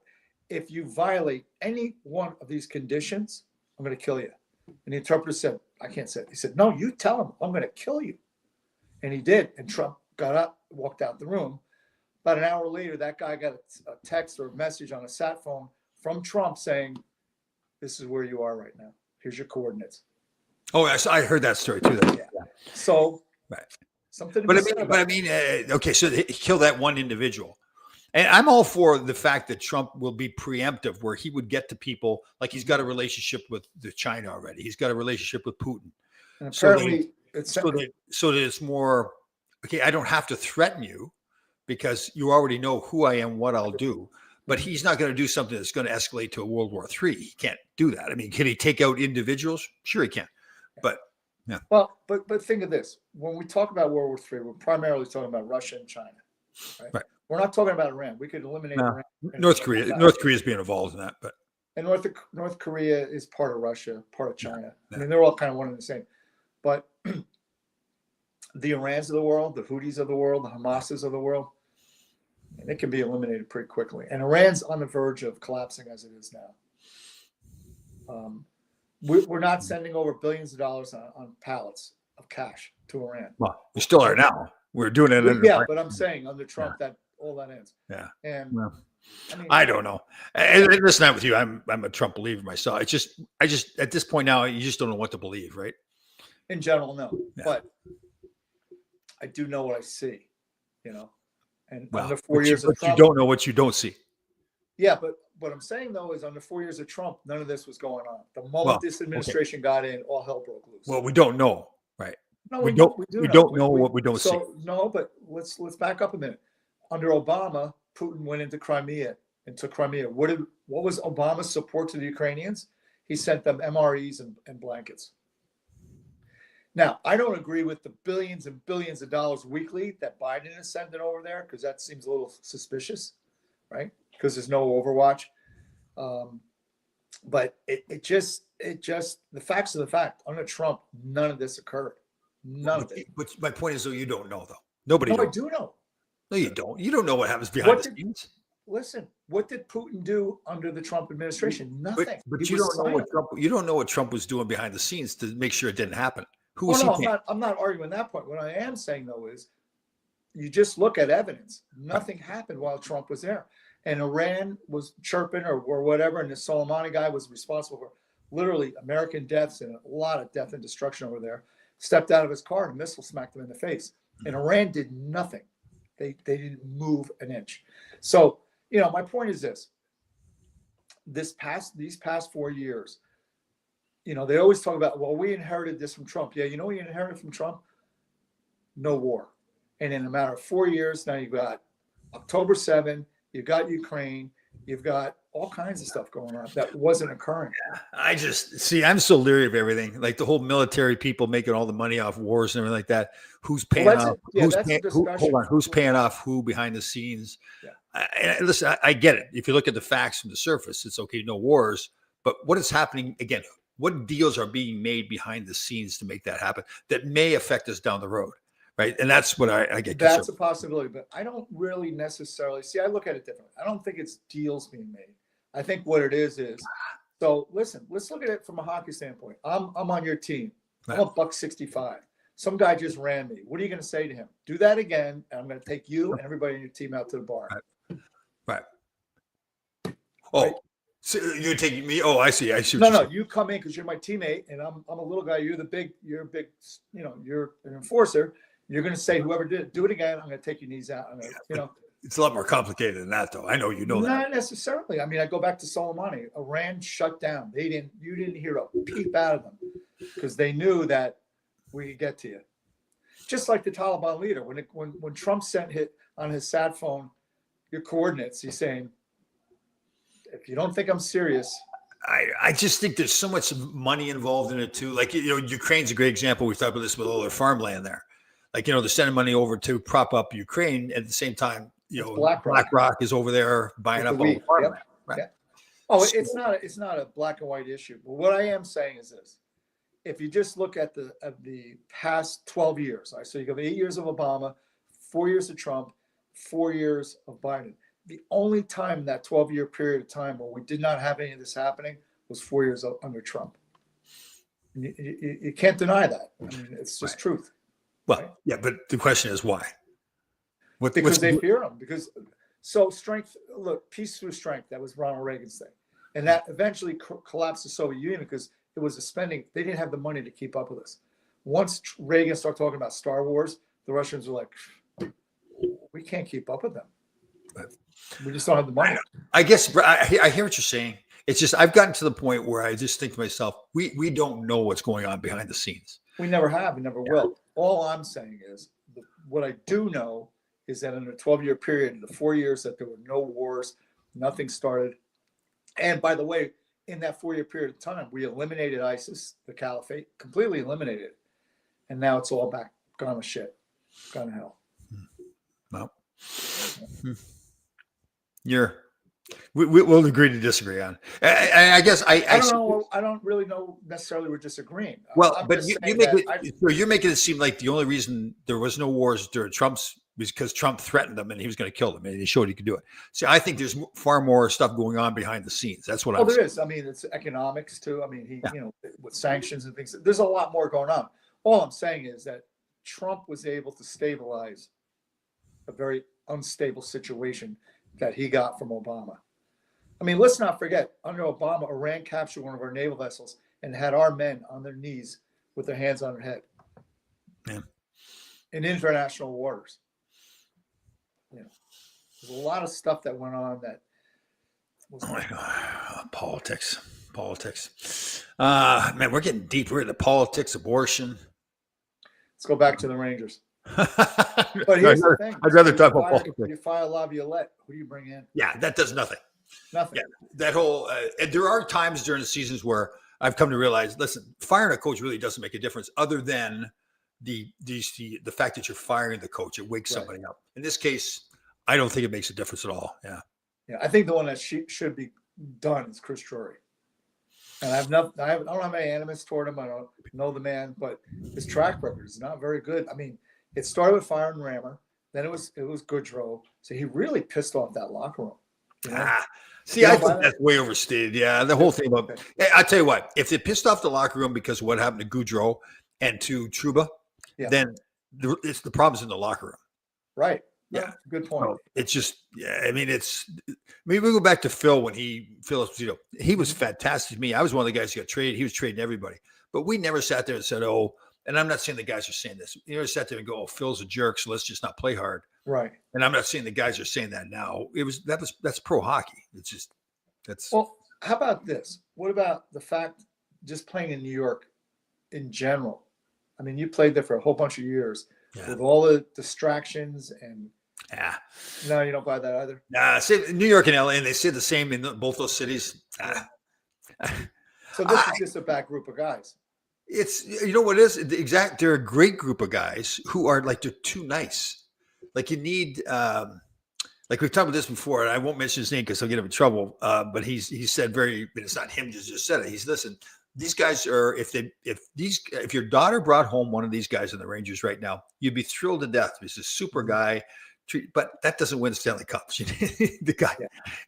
if you violate any one of these conditions, I'm going to kill you. And the interpreter said, I can't say it. He said, no, you tell him I'm going to kill you. And he did. And Trump got up, walked out the room. About an hour later, that guy got a text or a message on a sat phone from Trump saying, this is where you are right now. Here's your coordinates. Oh, I heard that story too. Yeah. So, right. Something. Okay. So he killed that one individual, and I'm all for the fact that Trump will be preemptive, where he would get to people like he's got a relationship with China already. He's got a relationship with Putin. And apparently, it's so that it's more okay. I don't have to threaten you because you already know who I am, what I'll do. But he's not going to do something that's going to escalate to a World War III. He can't do that. I mean, can he take out individuals? Sure, he can. But yeah. Well, but think of this: when we talk about World War III, we're primarily talking about Russia and China, right? We're not talking about Iran. We could eliminate Iran. North Korea. North Korea is being involved in that, but and North Korea is part of Russia, part of China. I mean, they're all kind of one and the same. But the Irans of the world, the Houthis of the world, the Hamases of the world, and it can be eliminated pretty quickly. And Iran's on the verge of collapsing as it is now. We're not sending over billions of dollars on pallets of cash to Iran. Well, we still are now. We're doing it. Yeah, but I'm saying under Trump that all that ends. Yeah. And I mean, I don't know. And listen, with you, I'm a Trump believer myself. It's just I just at this point now, you just don't know what to believe, right? In general, no. Yeah. But I do know what I see, you know. And Well, under 4 years but of Trump, you don't know what you don't see. yeah, but what I'm saying though is under 4 years of Trump, none of this was going on. The moment this administration got in, all hell broke loose. Well, we don't know, right? No, we don't know what we don't see. No, but let's back up a minute. Under Obama, Putin went into Crimea and took Crimea. What was Obama's support to the Ukrainians? He sent them MREs and blankets. Now, I don't agree with the billions and billions of dollars weekly that Biden is sending over there because that seems a little suspicious, right? Because there's no Overwatch. But it just the facts are the fact. Under Trump, none of this occurred. None of it. But my point is, though, you don't know, though. Nobody No, knows. I do know. No, you don't. You don't know what happens behind the scenes. Listen, what did Putin do under the Trump administration? Nothing. But you don't know what Trump. You don't know what Trump was doing behind the scenes to make sure it didn't happen. Who was he? I'm not arguing that point. What I am saying though is, you just look at evidence. Nothing happened while Trump was there, and Iran was chirping or whatever, and the Soleimani guy was responsible for literally American deaths and a lot of death and destruction over there. Stepped out of his car and a missile smacked him in the face, and Iran did nothing. They didn't move an inch. So, you know, my point is this. These past 4 years, you know, they always talk about, well, we inherited this from Trump. Yeah, you know what you inherited from Trump? No war. And in a matter of 4 years, now you've got October 7, you've got Ukraine, you've got all kinds of stuff going on that wasn't occurring. I just see, I'm so leery of everything. Like the whole military people making all the money off wars and everything like that. Who's paying off? Who's paying off who behind the scenes? Yeah. Listen, I get it. If you look at the facts from the surface, it's okay, no wars. But what is happening again? What deals are being made behind the scenes to make that happen that may affect us down the road? Right. And that's what I get. That's a possibility, but I don't really necessarily see. I look at it differently. I don't think it's deals being made. I think what it is. So listen, let's look at it from a hockey standpoint. I'm on your team. I'm a $165. Some guy just ran me. What are you going to say to him? Do that again, and I'm going to take you and everybody in your team out to the bar. Right. Oh, right? So you're taking me? Oh, I see. No, you come in because you're my teammate, and I'm a little guy. You're a big. You know, you're an enforcer. You're going to say, whoever did it, do it again. I'm going to take your knees out. You know, it's a lot more complicated than that, though. I know you know that. Not necessarily. I mean, I go back to Soleimani. Iran shut down. You didn't hear a peep out of them because they knew that we could get to you. Just like the Taliban leader, when Trump sent on his sat phone your coordinates, he's saying, if you don't think I'm serious. I just think there's so much money involved in it too. Like, you know, Ukraine's a great example. We've talked about this with all their farmland there. Like, you know, they're sending money over to prop up Ukraine. At the same time, you know, BlackRock is over there buying up all the farmland. Yep. Right. Yeah. Oh, it's not a black and white issue. But what I am saying is this: if you just look at the past 12 years, right? So you have 8 years of Obama, 4 years of Trump, 4 years of Biden. The only time in that 12-year period of time where we did not have any of this happening was 4 years under Trump. You can't deny that. I mean, it's just truth. Well, right? Yeah, but the question is why? Because they fear him. So strength, look, peace through strength. That was Ronald Reagan's thing. And that eventually collapsed the Soviet Union because it was a spending. They didn't have the money to keep up with us. Once Reagan started talking about Star Wars, the Russians were like, we can't keep up with them. We just don't have the money. I guess I hear what you're saying. It's just I've gotten to the point where I just think to myself, we don't know what's going on behind the scenes. We never have. We never will. All I'm saying is what I do know is that in a 12-year period, the 4 years that there were no wars, nothing started. And by the way, in that 4 year period of time, we eliminated ISIS, the caliphate, completely eliminated it. And now it's all back, gone to shit, gone to hell. Well, we'll agree to disagree on. I guess I don't know. I don't really know necessarily we're disagreeing. Well, but you're making it seem like the only reason there was no wars during Trump's was because Trump threatened them and he was going to kill them, and he showed he could do it. See, I think there's far more stuff going on behind the scenes. That's what I'm saying. There is. I mean, it's economics too. I mean, with sanctions and things, there's a lot more going on. All I'm saying is that Trump was able to stabilize a very unstable situation that he got from Obama. I mean, let's not forget, under Obama, Iran captured one of our naval vessels and had our men on their knees with their hands on their head. Yeah. In international waters. There's a lot of stuff that went on that was politics. Man, we're getting deep. We're into politics, abortion. Let's go back to the Rangers. But here's the thing. I'd rather talk about politics. You fire Laviolette, who do you bring in? Yeah, that does nothing. Nothing. Yeah, that whole and there are times during the seasons where I've come to realize, listen, firing a coach really doesn't make a difference other than the fact that you're firing the coach. It wakes somebody up. In this case, I don't think it makes a difference at all. Yeah. I think the one that should be done is Chris Drury. And I don't have any animus toward him. I don't know the man, but his track record is not very good. I mean, it started with firing Rammer, then it was Goodrow. So he really pissed off that locker room. See, I think that's way overstated. Yeah, the whole thing about I tell you what, if they pissed off the locker room because of what happened to Goodrow and to Trouba, then it's the problems in the locker room. Right. Yeah, good point. So it's just, I mean, we go back to Phil when Phil Esposito, he was fantastic to me. I was one of the guys who got traded. He was trading everybody, but we never sat there and said, "Oh," and I'm not saying the guys are saying this. You never sat there and go, "Oh, Phil's a jerk, so let's just not play hard." Right. And I'm not saying the guys are saying that now. That's pro hockey. It's just Well, how about this? What about the fact just playing in New York in general? I mean, you played there for a whole bunch of years with all the distractions and. Yeah. No, you don't buy that either. Nah, New York and LA, and they say the same in both those cities. So this is just a bad group of guys. It's what it is? They're a great group of guys who are like, they're too nice. Like you need like we've talked about this before, and I won't mention his name because he'll get him in trouble. But he said it's not him just said it. He's listen, these guys are if your daughter brought home one of these guys in the Rangers right now, you'd be thrilled to death. He's a super guy. But that doesn't win Stanley Cups. You need the guy,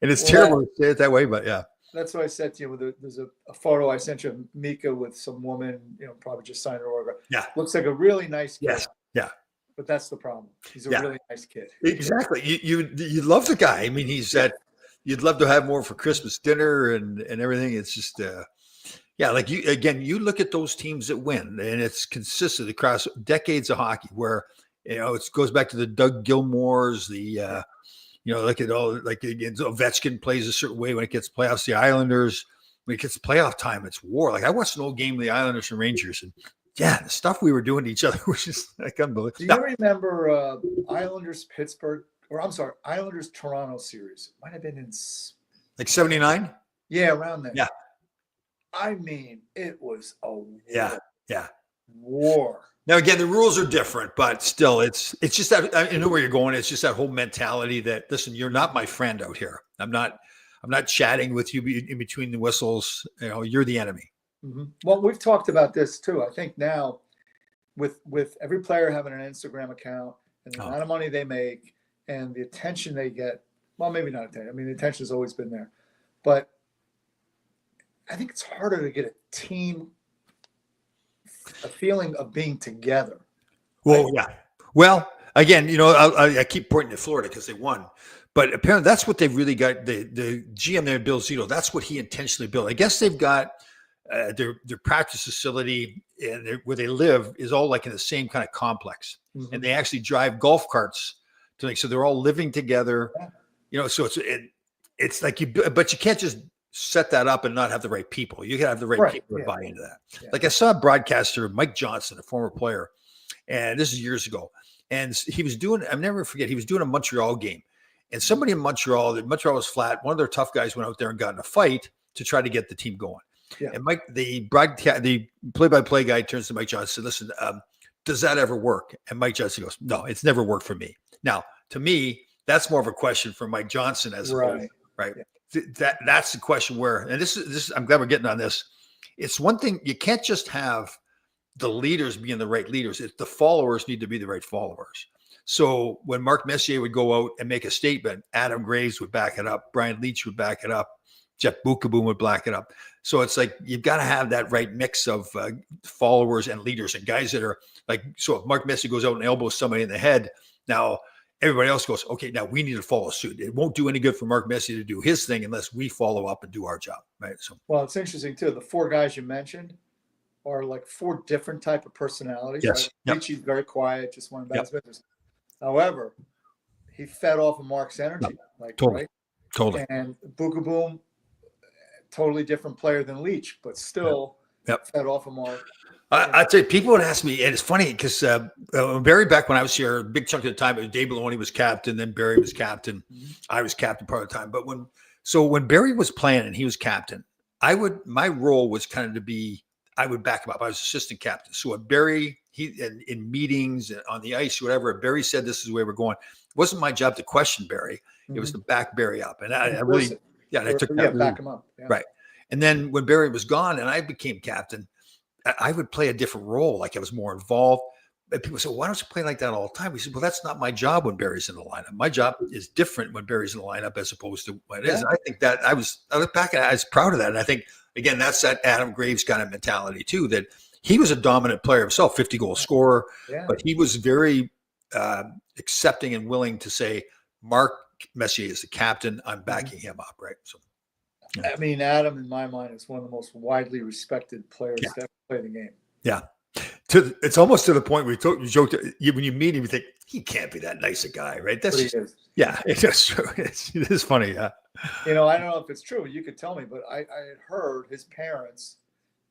and it's terrible to say it that way. But that's what I said to you. There's a photo I sent you of Mika with some woman, probably just signed her autograph. Yeah, looks like a really nice kid. Yes, yeah. But that's the problem. He's a really nice kid. Exactly. You love the guy. I mean, he's that. You'd love to have more for Christmas dinner and everything. It's just like you look at those teams that win, and it's consistent across decades of hockey where. It goes back to the Doug Gilmours, look at all, like Ovechkin plays a certain way when it gets playoffs. The Islanders, when it gets playoff time, it's war. Like I watched an old game of the Islanders and Rangers, and the stuff we were doing to each other was just like unbelievable. Do you remember Islanders Pittsburgh, or I'm sorry, Islanders Toronto series? Might have been in like 79. Yeah, around there. Yeah. I mean, it was a war. Yeah. War. Now, again, the rules are different, but still, it's just that I know where you're going. It's just that whole mentality that, listen, you're not my friend out here. I'm not chatting with you in between the whistles. You're the enemy. Mm-hmm. Well, we've talked about this too. I think now with every player having an Instagram account and the amount of money they make and the attention they get, well, maybe not attention. I mean, the attention has always been there, but I think it's harder to get a team a feeling of being together. Well, right? Yeah. Well, again, I keep pointing to Florida because they won, but apparently that's what they've really got. The GM there, Bill Zito, that's what he intentionally built. I guess they've got their practice facility and where they live is all like in the same kind of complex, and they actually drive golf carts so they're all living together. So it's like but you can't just set that up and not have the right people. You gotta have the right Right, people to yeah. buy into that. Yeah. Like I saw a broadcaster, Mike Johnson, a former player, and this is years ago. And he was doing, I'll never forget, he was doing a Montreal game. And somebody in Montreal was flat. One of their tough guys went out there and got in a fight to try to get the team going. Yeah. And Mike, the play-by-play guy turns to Mike Johnson and said, listen, does that ever work? And Mike Johnson goes, no, it's never worked for me. Now, to me, that's more of a question for Mike Johnson as Right. right. Yeah. That's the question where, and this is, I'm glad we're getting on this. It's one thing, you can't just have the leaders being the right leaders. It's the followers need to be the right followers. So when Mark Messier would go out and make a statement, Adam Graves would back it up. Brian Leach would back it up. Jeff Bukaboom would back it up. So it's like, you've got to have that right mix of followers and leaders and guys that are like, so if Mark Messier goes out and elbows somebody in the head, now everybody else goes, okay, now we need to follow suit. It won't do any good for Mark Messier to do his thing unless we follow up and do our job. Right. So, Well, it's interesting too. The 4 guys you mentioned are like 4 different type of personalities. yes. Right? Yep. He's very quiet, just went about his business. However, he fed off of Mark's energy, like Totally. right. Totally. And Bukaboom, totally different player than Leach, but still Yep. fed off of Mark. I'd say people would ask me, and it's funny because Barry, back when I was here, a big chunk of the time, Dave Maloney was captain, then Barry was captain. I was captain part of the time. But when Barry was playing and he was captain, my role was kind of to be, I would back him up. I was assistant captain. So when Barry, in meetings on the ice, whatever, Barry said this is the way we're going. It wasn't my job to question Barry. It was to back Barry up. And I really, I took that. Back him up. Yeah. Right. And then when Barry was gone and I became captain, I would play a different role. Like I was more involved. And people said, why don't you play like that all the time? We said, well, that's not my job when Barry's in the lineup. My job is different when Barry's in the lineup as opposed to when it is. And I think that I look back and I was proud of that. And I think, again, that's that Adam Graves kind of mentality too, that he was a dominant player himself, 50-goal scorer, but he was very accepting and willing to say, Mark Messier is the captain. I'm backing him up. Right. So. I mean, Adam, in my mind, is one of the most widely respected players to ever play the game. Yeah. It's almost to the point where you joked, when you meet him, you think, he can't be that nice a guy, right? That's just, yeah, it's just true. It is funny. Yeah. I don't know if it's true. You could tell me, but I had heard his parents,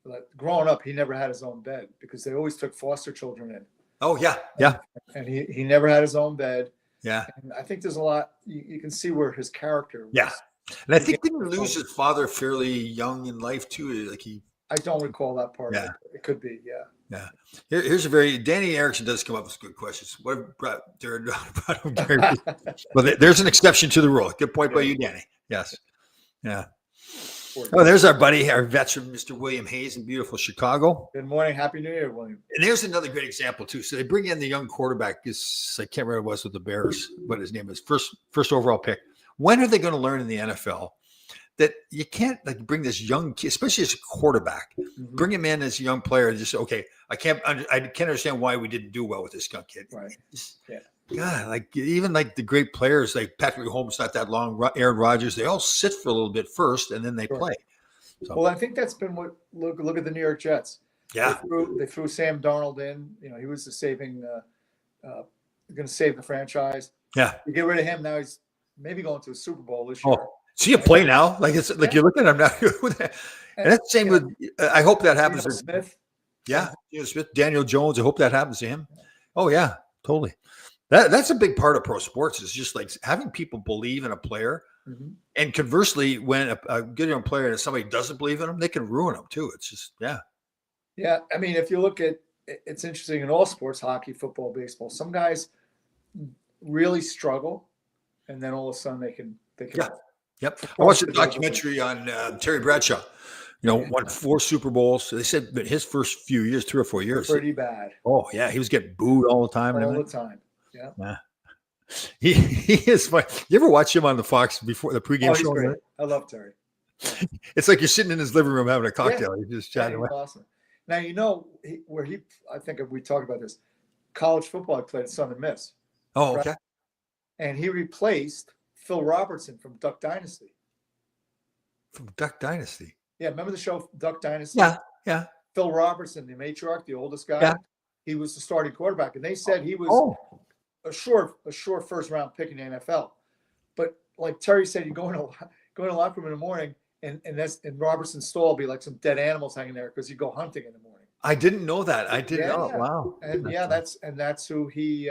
like, growing up, he never had his own bed because they always took foster children in. Oh, yeah. Yeah. And he never had his own bed. Yeah. And I think there's a lot, you can see where his character was. Yeah. And I think didn't he lose his father fairly young in life too? Like I don't recall that part. Yeah. It could be. Yeah. Yeah. Here's Danny Erickson does come up with good questions. What brought well, there's an exception to the rule. Good point by you, Danny. Yes. Yeah. Oh, there's our buddy, our veteran, Mr. William Hayes in beautiful Chicago. Good morning. Happy New Year, William. And there's another great example too. So they bring in the young quarterback. I can't remember what it was with the Bears, what his name is. First overall pick. When are they going to learn in the NFL that you can't like bring this young kid, especially as a quarterback, bring him in as a young player and just, okay, I can't understand why we didn't do well with this young kid. Right. Yeah. God, like even like the great players like Patrick Mahomes, not that long, Aaron Rodgers, they all sit for a little bit first and then they play. So. Well, I think that's been what look at the New York Jets. Yeah. They threw Sam Darnold in. He was the saving, going to save the franchise. Yeah. You get rid of him now. He's maybe going to a Super Bowl this year. Oh, see a play now? Like it's like you're looking at him now. And that's the same with. I hope that happens. Geno Smith. Yeah, Geno Smith, Daniel Jones. I hope that happens to him. Oh yeah, totally. That's a big part of pro sports. Is just like having people believe in a player, and conversely, when a good young player and somebody doesn't believe in them, they can ruin them too. It's just yeah. I mean, if you look at, it's interesting in all sports, hockey, football, baseball. Some guys really struggle, and then all of a sudden they can. Yeah. Yep. I watched a documentary on Terry Bradshaw. Won 4 Super Bowls. They said that his first few years, 3 or 4 years, pretty bad. Oh yeah, he was getting booed all the time. All the time. Yeah. He is fun. You ever watch him on the Fox before the pregame show? Great. I love Terry. It's like you're sitting in his living room having a cocktail. You're just chatting away. Awesome. Now I think we talked about this. College football, he played at Southern Miss. Oh, okay. Right? And he replaced Phil Robertson from Duck Dynasty. From Duck Dynasty. Yeah, remember the show Duck Dynasty? Yeah. Phil Robertson, the matriarch, the oldest guy. Yeah. He was the starting quarterback, and they said he was a sure first round pick in the NFL. But like Terry said, you go in a locker room in the morning, and Robertson Stoll will be like some dead animals hanging there because you go hunting in the morning. I didn't know that. I didn't know. Yeah. Wow. And that's who he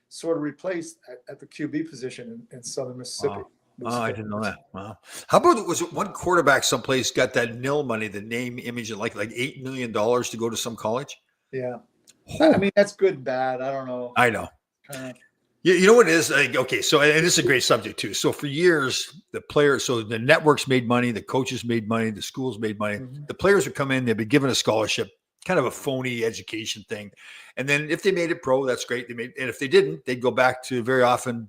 sort of replaced at the QB position in Southern Mississippi. Wow. Oh, I didn't know that. Wow. How about, was it one quarterback someplace got that nil money, the name, image, and like $8 million to go to some college? Yeah. I mean, that's good and bad. I don't know. I know. Kind of. You know what it is? Like, okay, so, and this is a great subject too. So for years, the players, so the networks made money, the coaches made money, the schools made money. Mm-hmm. The players would come in, they'd be given a scholarship, kind of a phony education thing. And then if they made it pro, that's great. And if they didn't, they'd go back to very often,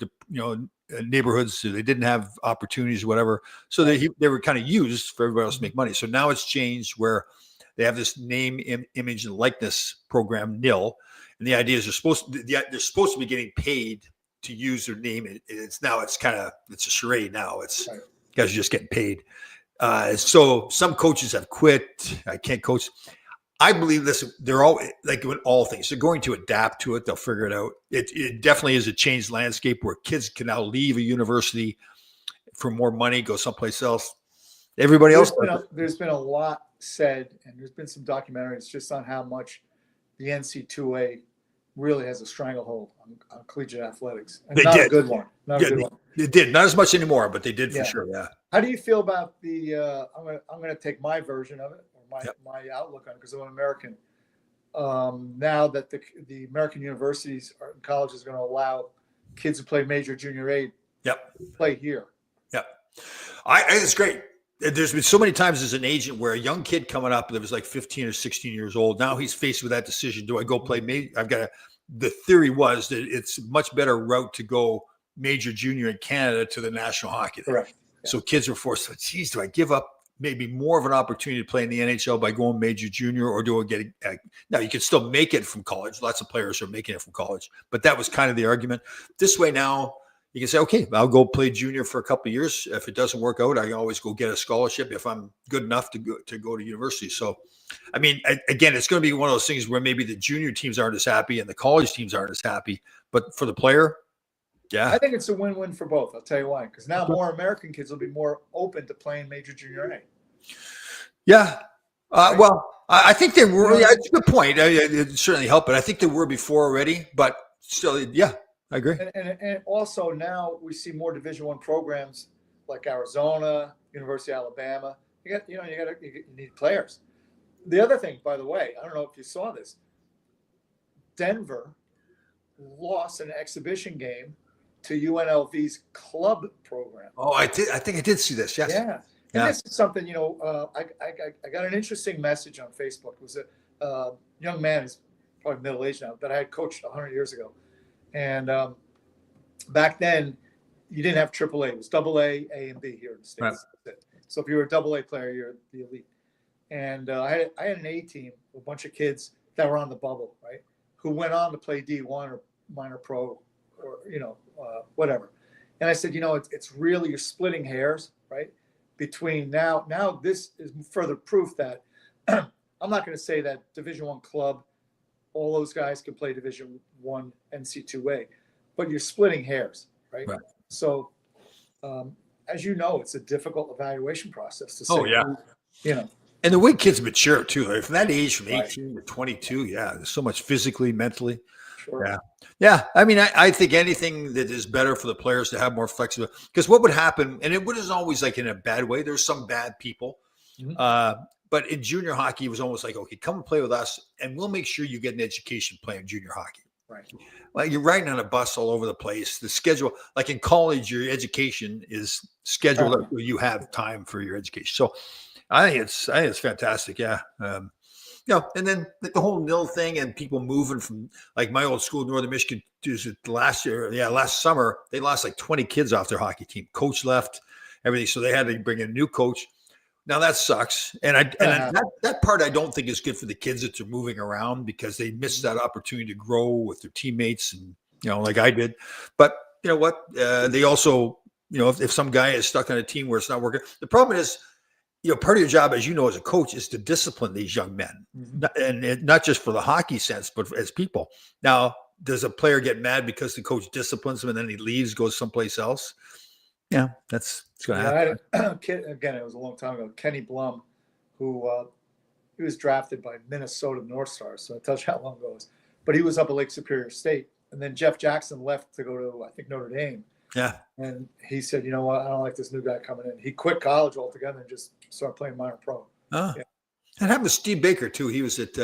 neighborhoods. So they didn't have opportunities or whatever. So they were kind of used for everybody else to make money. So now it's changed where they have this name, image, and likeness program, NIL. And the idea is they're supposed to be getting paid to use their name. It's a charade now. It's right. Guys are just getting paid. So some coaches have quit. I can't coach. I believe this. They're all like in all things. They're going to adapt to it. They'll figure it out. It definitely is a changed landscape where kids can now leave a university for more money, go someplace else. Everybody else. There's been a lot said, and there's been some documentaries just on how much the NC2A really has a stranglehold on collegiate athletics. And not a good one. Not a good one. They did. Not as much anymore, but they did for sure. Yeah. How do you feel about the I'm gonna take my version of it, or my outlook on it, because I'm an American. Now that the American universities and colleges are going to allow kids who play major junior A play here. Yep. It's great. There's been so many times as an agent where a young kid coming up that was like 15 or 16 years old, now he's faced with that decision. Do I go play major? The theory was that it's a much better route to go major junior in Canada to the National Hockey League. Correct. Yeah. So kids are forced to, geez, do I give up maybe more of an opportunity to play in the NHL by going major junior, or do I get now you can still make it from college. Lots of players are making it from college, but that was kind of the argument. This way now, you can say, okay, I'll go play junior for a couple of years. If it doesn't work out, I can always go get a scholarship if I'm good enough to go to university. So, I mean, again, it's going to be one of those things where maybe the junior teams aren't as happy and the college teams aren't as happy. But for the player, yeah. I think it's a win-win for both. I'll tell you why. Because now more American kids will be more open to playing major junior A. Yeah. Well, I think they were. Yeah, it's a good point. It certainly helped, but I think they were before already. But still, yeah. I agree. And also now we see more Division I programs like Arizona, University of Alabama. You need players. The other thing, by the way, I don't know if you saw this. Denver lost an exhibition game to UNLV's club program. Oh, I did. I think I did see this. Yes. Yeah. And this is something, I got an interesting message on Facebook. It was a young man, he's probably middle-aged now, that I had coached 100 years ago. And back then, you didn't have AAA. It was AA, A, and B here in the States. Right. So if you were a AA player, you're the elite. And I had an A team, a bunch of kids that were on the bubble, right, who went on to play D1 or minor pro or, whatever. And I said, it's really, you're splitting hairs, right, between now this is further proof that I'm not going to say that Division I club, all those guys can play Division I NC2A, but you're splitting hairs, right? So, as you know, it's a difficult evaluation process to say. And the way kids mature too, right? From that age, from 18 to 22, there's so much physically, mentally. Sure. Yeah. I mean, I think anything that is better for the players to have more flexibility, because what would happen, and it wasn't always like in a bad way. There's some bad people. Mm-hmm. But in junior hockey, it was almost like, okay, come and play with us, and we'll make sure you get an education playing junior hockey. Right. Like you're riding on a bus all over the place. The schedule, like in college, your education is scheduled where you have time for your education. So I think it's fantastic. Yeah. And then like the whole NIL thing and people moving from like my old school, Northern Michigan, last summer, they lost like 20 kids off their hockey team. Coach left, everything. So they had to bring in a new coach. Now that sucks, and that part I don't think is good for the kids that are moving around because they miss that opportunity to grow with their teammates, and like I did. But you know what? They also, if some guy is stuck on a team where it's not working, the problem is, part of your job, as you know, as a coach, is to discipline these young men, and not just for the hockey sense, but as people. Now, does a player get mad because the coach disciplines him and then he leaves, goes someplace else? Yeah, that's It's going to Yeah, happen. I had a kid, again, it was a long time ago, Kenny Blum, who he was drafted by Minnesota North Stars, so that tells you how long ago it was. But he was up at Lake Superior State. And then Jeff Jackson left to go to, I think, Notre Dame. Yeah. And he said, you know what, I don't like this new guy coming in. He quit college altogether and just started playing minor pro. Oh. Yeah. That happened to Steve Baker, too. He was at,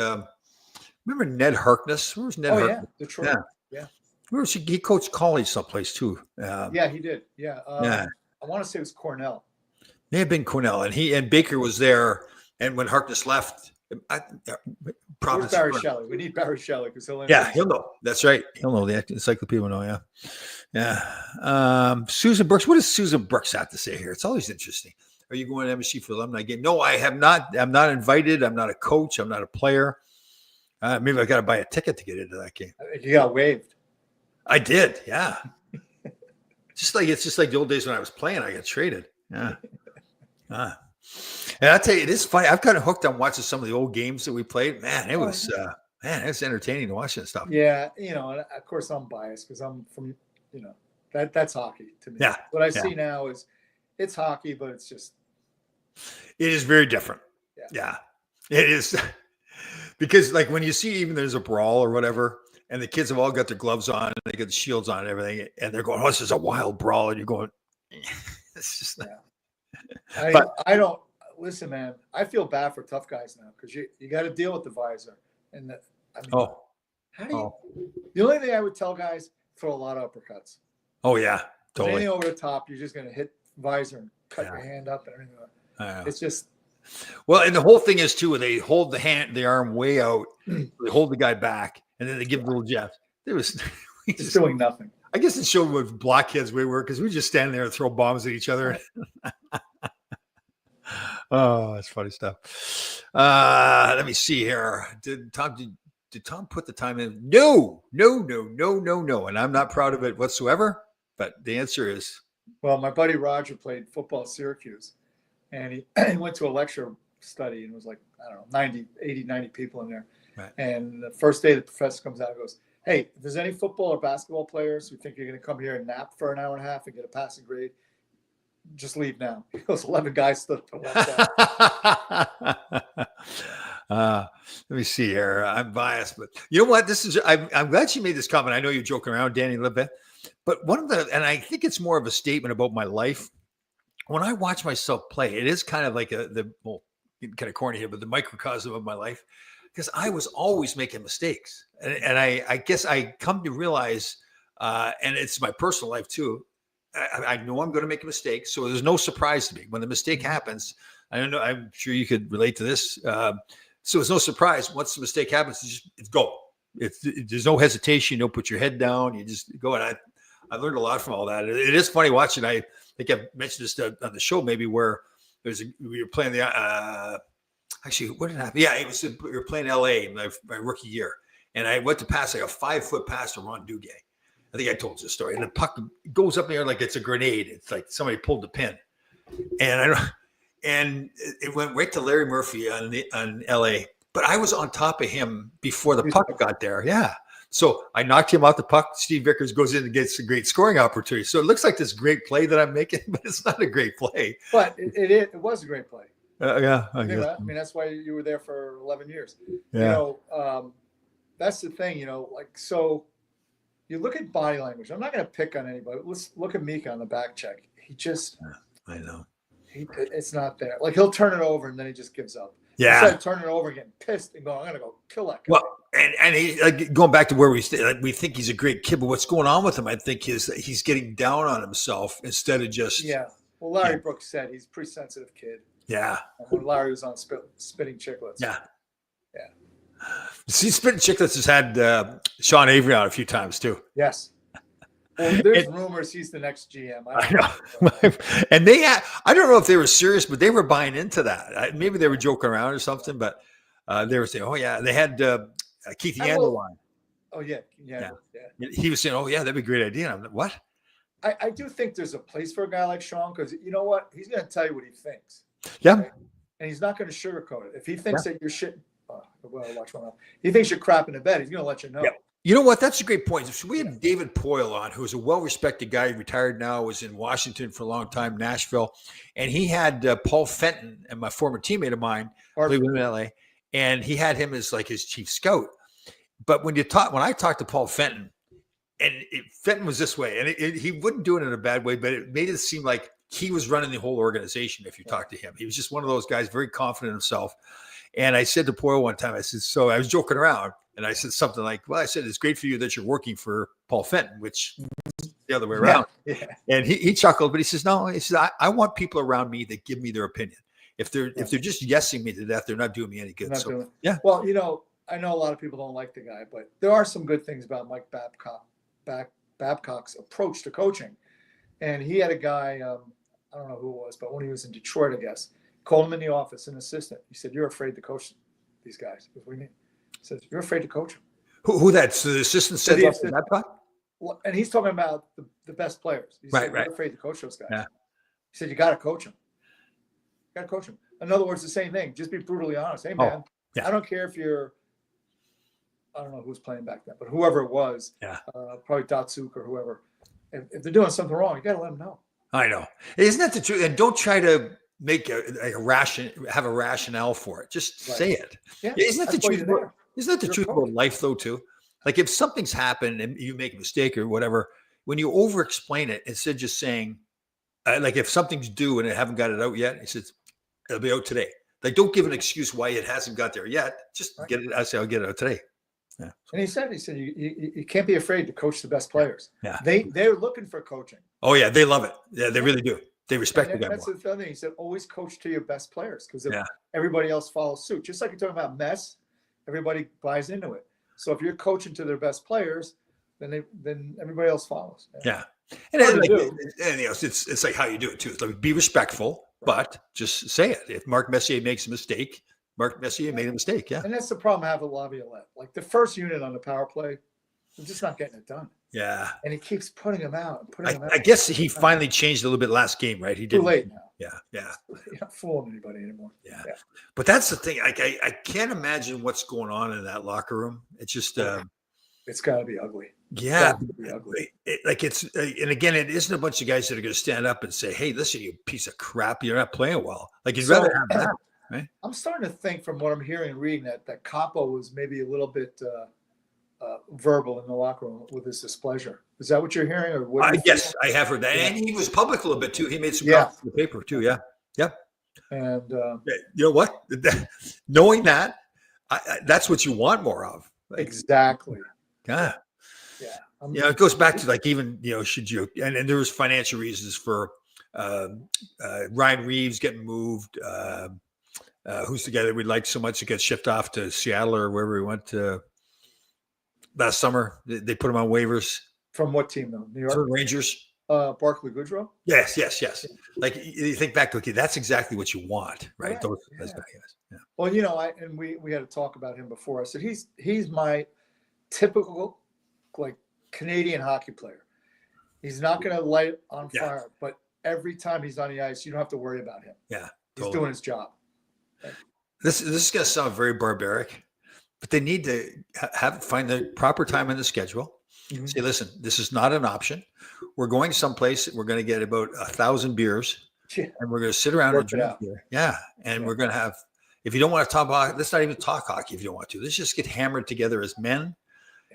remember Ned Harkness? Where was Ned Harkness? Yeah, Detroit. Yeah. Where was he coached college someplace, too. Yeah, he did. Yeah. Yeah. I want to say it was Cornell. May have been Cornell, and Baker was there. And when Harkness left, Where's Barry Shelley? We need Barry Shelley because he'll. Yeah, he'll know. That's right. He'll know. The encyclopedia will know. Yeah. Susan Brooks. What does Susan Brooks have to say here? It's always interesting. Are you going to MSU for alumni game? No, I have not. I'm not invited. I'm not a coach. I'm not a player. Maybe I got to buy a ticket to get into that game. You got waived. I did. Yeah. It's just like the old days when I was playing. I got traded. Yeah. And I tell you, it is funny. I've kind of hooked on watching some of the old games that we played. Man, it was entertaining to watch that stuff. Yeah, and of course I'm biased because I'm from, that's hockey to me. Yeah. What I see now is it's hockey, but it's just. It is very different. Yeah. It is because like when you see even there's a brawl or whatever, and the kids have all got their gloves on and they got the shields on and everything, and they're going, "Oh, this is a wild brawl," and you're going, "It's just." I don't listen, man. I feel bad for tough guys now because you got to deal with the visor and how do you? The only thing I would tell guys: throw a lot of uppercuts. Oh yeah, totally. Anything over the top, you're just going to hit visor and cut your hand up and everything. It's just. Well, and the whole thing is too, they hold the arm way out, they hold the guy back, and then they give little jabs. It was just doing nothing. I guess it showed what blockheads we were because we just stand there and throw bombs at each other. Oh, that's funny stuff. Let me see here. Did Tom put the time in? No. And I'm not proud of it whatsoever. But the answer is. Well, my buddy Roger played football at Syracuse, and he went to a lecture study and it was like, I don't know, 90 people in there. Right. And the first day the professor comes out and goes, "Hey, if there's any football or basketball players who think you're going to come here and nap for an hour and a half and get a passing grade, just leave now." Those 11 guys stood up and walked out. Let me see here. I'm biased, but you know what? I'm glad she made this comment. I know you're joking around, Danny, a little bit, but and I think it's more of a statement about my life. When I watch myself play, it is kind of like kind of corny here, but the microcosm of my life, because I was always making mistakes. And I guess I come to realize, and it's my personal life too, I know I'm going to make a mistake. So there's no surprise to me. When the mistake happens, I don't know, I'm sure you could relate to this. So it's no surprise. Once the mistake happens, it's go. There's no hesitation. You don't put your head down. You just go. And I learned a lot from all that. It is funny watching. I think I've mentioned this on the show, maybe where we were playing actually, what did happen? Yeah, we were playing LA my rookie year. And I went to pass like a 5-foot pass to Ron Duguay. I think I told you the story. And the puck goes up in the air like it's a grenade. It's like somebody pulled the pin. And it went right to Larry Murphy on LA. But I was on top of him before the puck got there. Yeah. So I knocked him out the puck. Steve Vickers goes in and gets a great scoring opportunity. So it looks like this great play that I'm making, but it's not a great play. But it was a great play. Yeah. I mean, that's why you were there for 11 years. Yeah. That's the thing, so you look at body language. I'm not going to pick on anybody. Let's look at Mika on the back check. He just, I know. It's not there. Like he'll turn it over and then he just gives up. Yeah. Instead of turning it over and getting pissed and going, I'm going to go kill that guy. Well, and he, going back to where we think he's a great kid, but what's going on with him, I think, is that he's getting down on himself instead of just. Yeah. Well, Larry Brooks said he's a pretty sensitive kid. Yeah. When Larry was on Spitting Chicklets. Yeah. Yeah. See, Spitting Chicklets has had Sean Avery on a few times too. Yes. Well, there's rumors he's the next GM. I know. And I don't know if they were serious, but they were buying into that. Maybe they were joking around or something, but they were saying, "Oh yeah," they had Keith Yandel on. Oh yeah. He was saying, "Oh yeah, that'd be a great idea." And I'm like, "What?" I do think there's a place for a guy like Sean because you know what? He's going to tell you what he thinks. Yeah. Right? And he's not going to sugarcoat it. If he thinks that you're shit, watch one up. He thinks you're crap in the bed. He's going to let you know. You know what? That's a great point. So we had David Poyle on, who's a well-respected guy, retired now, was in Washington for a long time, Nashville, and he had Paul Fenton, and my former teammate of mine, played with him in LA, and he had him as like his chief scout. But when I talked to Paul Fenton, and Fenton was this way, and he wouldn't do it in a bad way, but it made it seem like he was running the whole organization. If you talk to him, he was just one of those guys, very confident in himself. And I said to Poyle one time, I said, so I was joking around. And I said something like, well, I said, it's great for you that you're working for Paul Fenton, which is the other way around. Yeah. And he chuckled, but he says, no, he says, I want people around me that give me their opinion. If they're just yesing me to death, they're not doing me any good. So, yeah. Well, I know a lot of people don't like the guy, but there are some good things about Mike Babcock's approach to coaching. And he had a guy, I don't know who it was, but when he was in Detroit, I guess, called him in the office, an assistant. He said, you're afraid to coach these guys. He says, you're afraid to coach them. Who that's the assistant said that? Well, and he's talking about the best players. He said, you're afraid to coach those guys. Yeah. He said, you got to coach them. You got to coach them. In other words, the same thing. Just be brutally honest. Hey, man, I don't care if you're, I don't know who was playing back then, but whoever it was, probably Datsuk or whoever, if they're doing something wrong, you got to let them know. I know. Isn't that the truth? And don't try to make have a rationale for it. Just say it. Yeah. Isn't that the truth? Isn't that the truth about life, though, too? Like if something's happened and you make a mistake or whatever, when you over-explain it, instead of just saying, like if something's due and I haven't got it out yet, he says, it'll be out today. Like don't give an excuse why it hasn't got there yet. Just get it. I say, I'll get it out today. Yeah. And he said, you can't be afraid to coach the best players. Yeah. They're looking for coaching. Oh, yeah. They love it. Yeah, they really do. They respect the guy more. That's the other thing. He said, always coach to your best players because everybody else follows suit. Just like you're talking about mess, everybody buys into it. So if you're coaching to their best players, then everybody else follows. Yeah. And it's like how you do it too. It's like be respectful, but just say it. If Mark Messier makes a mistake, Mark Messier made a mistake. Yeah. And that's the problem I have with Laviolette. Like the first unit on the power play, they're just not getting it done. Yeah. And he keeps putting them out. I guess he finally changed a little bit last game, right? He did. Too late now. Yeah. You're not fooling anybody anymore. Yeah. But that's the thing. I can't imagine what's going on in that locker room. It's just it's got to be ugly. Yeah. Be ugly. And again, it isn't a bunch of guys that are going to stand up and say, hey, listen, you piece of crap, you're not playing well. Like you'd rather have that. Right? I'm starting to think from what I'm hearing and reading that Capo was maybe a little bit verbal in the locker room with his displeasure. Is that what you're hearing? Or what? Yes, I have heard that. And he was public a little bit too. He made some comments in the paper too. Yeah. Yep. And you know what? Knowing that, that's what you want more of. Like, exactly. Yeah. Yeah. It goes back to like even, should you, and there was financial reasons for Ryan Reeves getting moved. Who's the guy that we liked so much to get shipped off to Seattle or wherever he went last summer? They put him on waivers. From what team though? New York Rangers. Barclay Goodrow. Yes. Like you think back to, okay, that's exactly what you want, right? Those guys. Yeah. Well, we had to talk about him before. I said he's my typical like Canadian hockey player. He's not going to light on fire, but every time he's on the ice, you don't have to worry about him. Yeah, he's doing his job. This is going to sound very barbaric, but they need to find the proper time in the schedule. Mm-hmm. Say, listen, this is not an option. We're going someplace. We're going to get about 1,000 beers, and we're going to sit around and drink beer. Yeah, and we're going to have. If you don't want to talk about, let's not even talk hockey. If you don't want to, let's just get hammered together as men,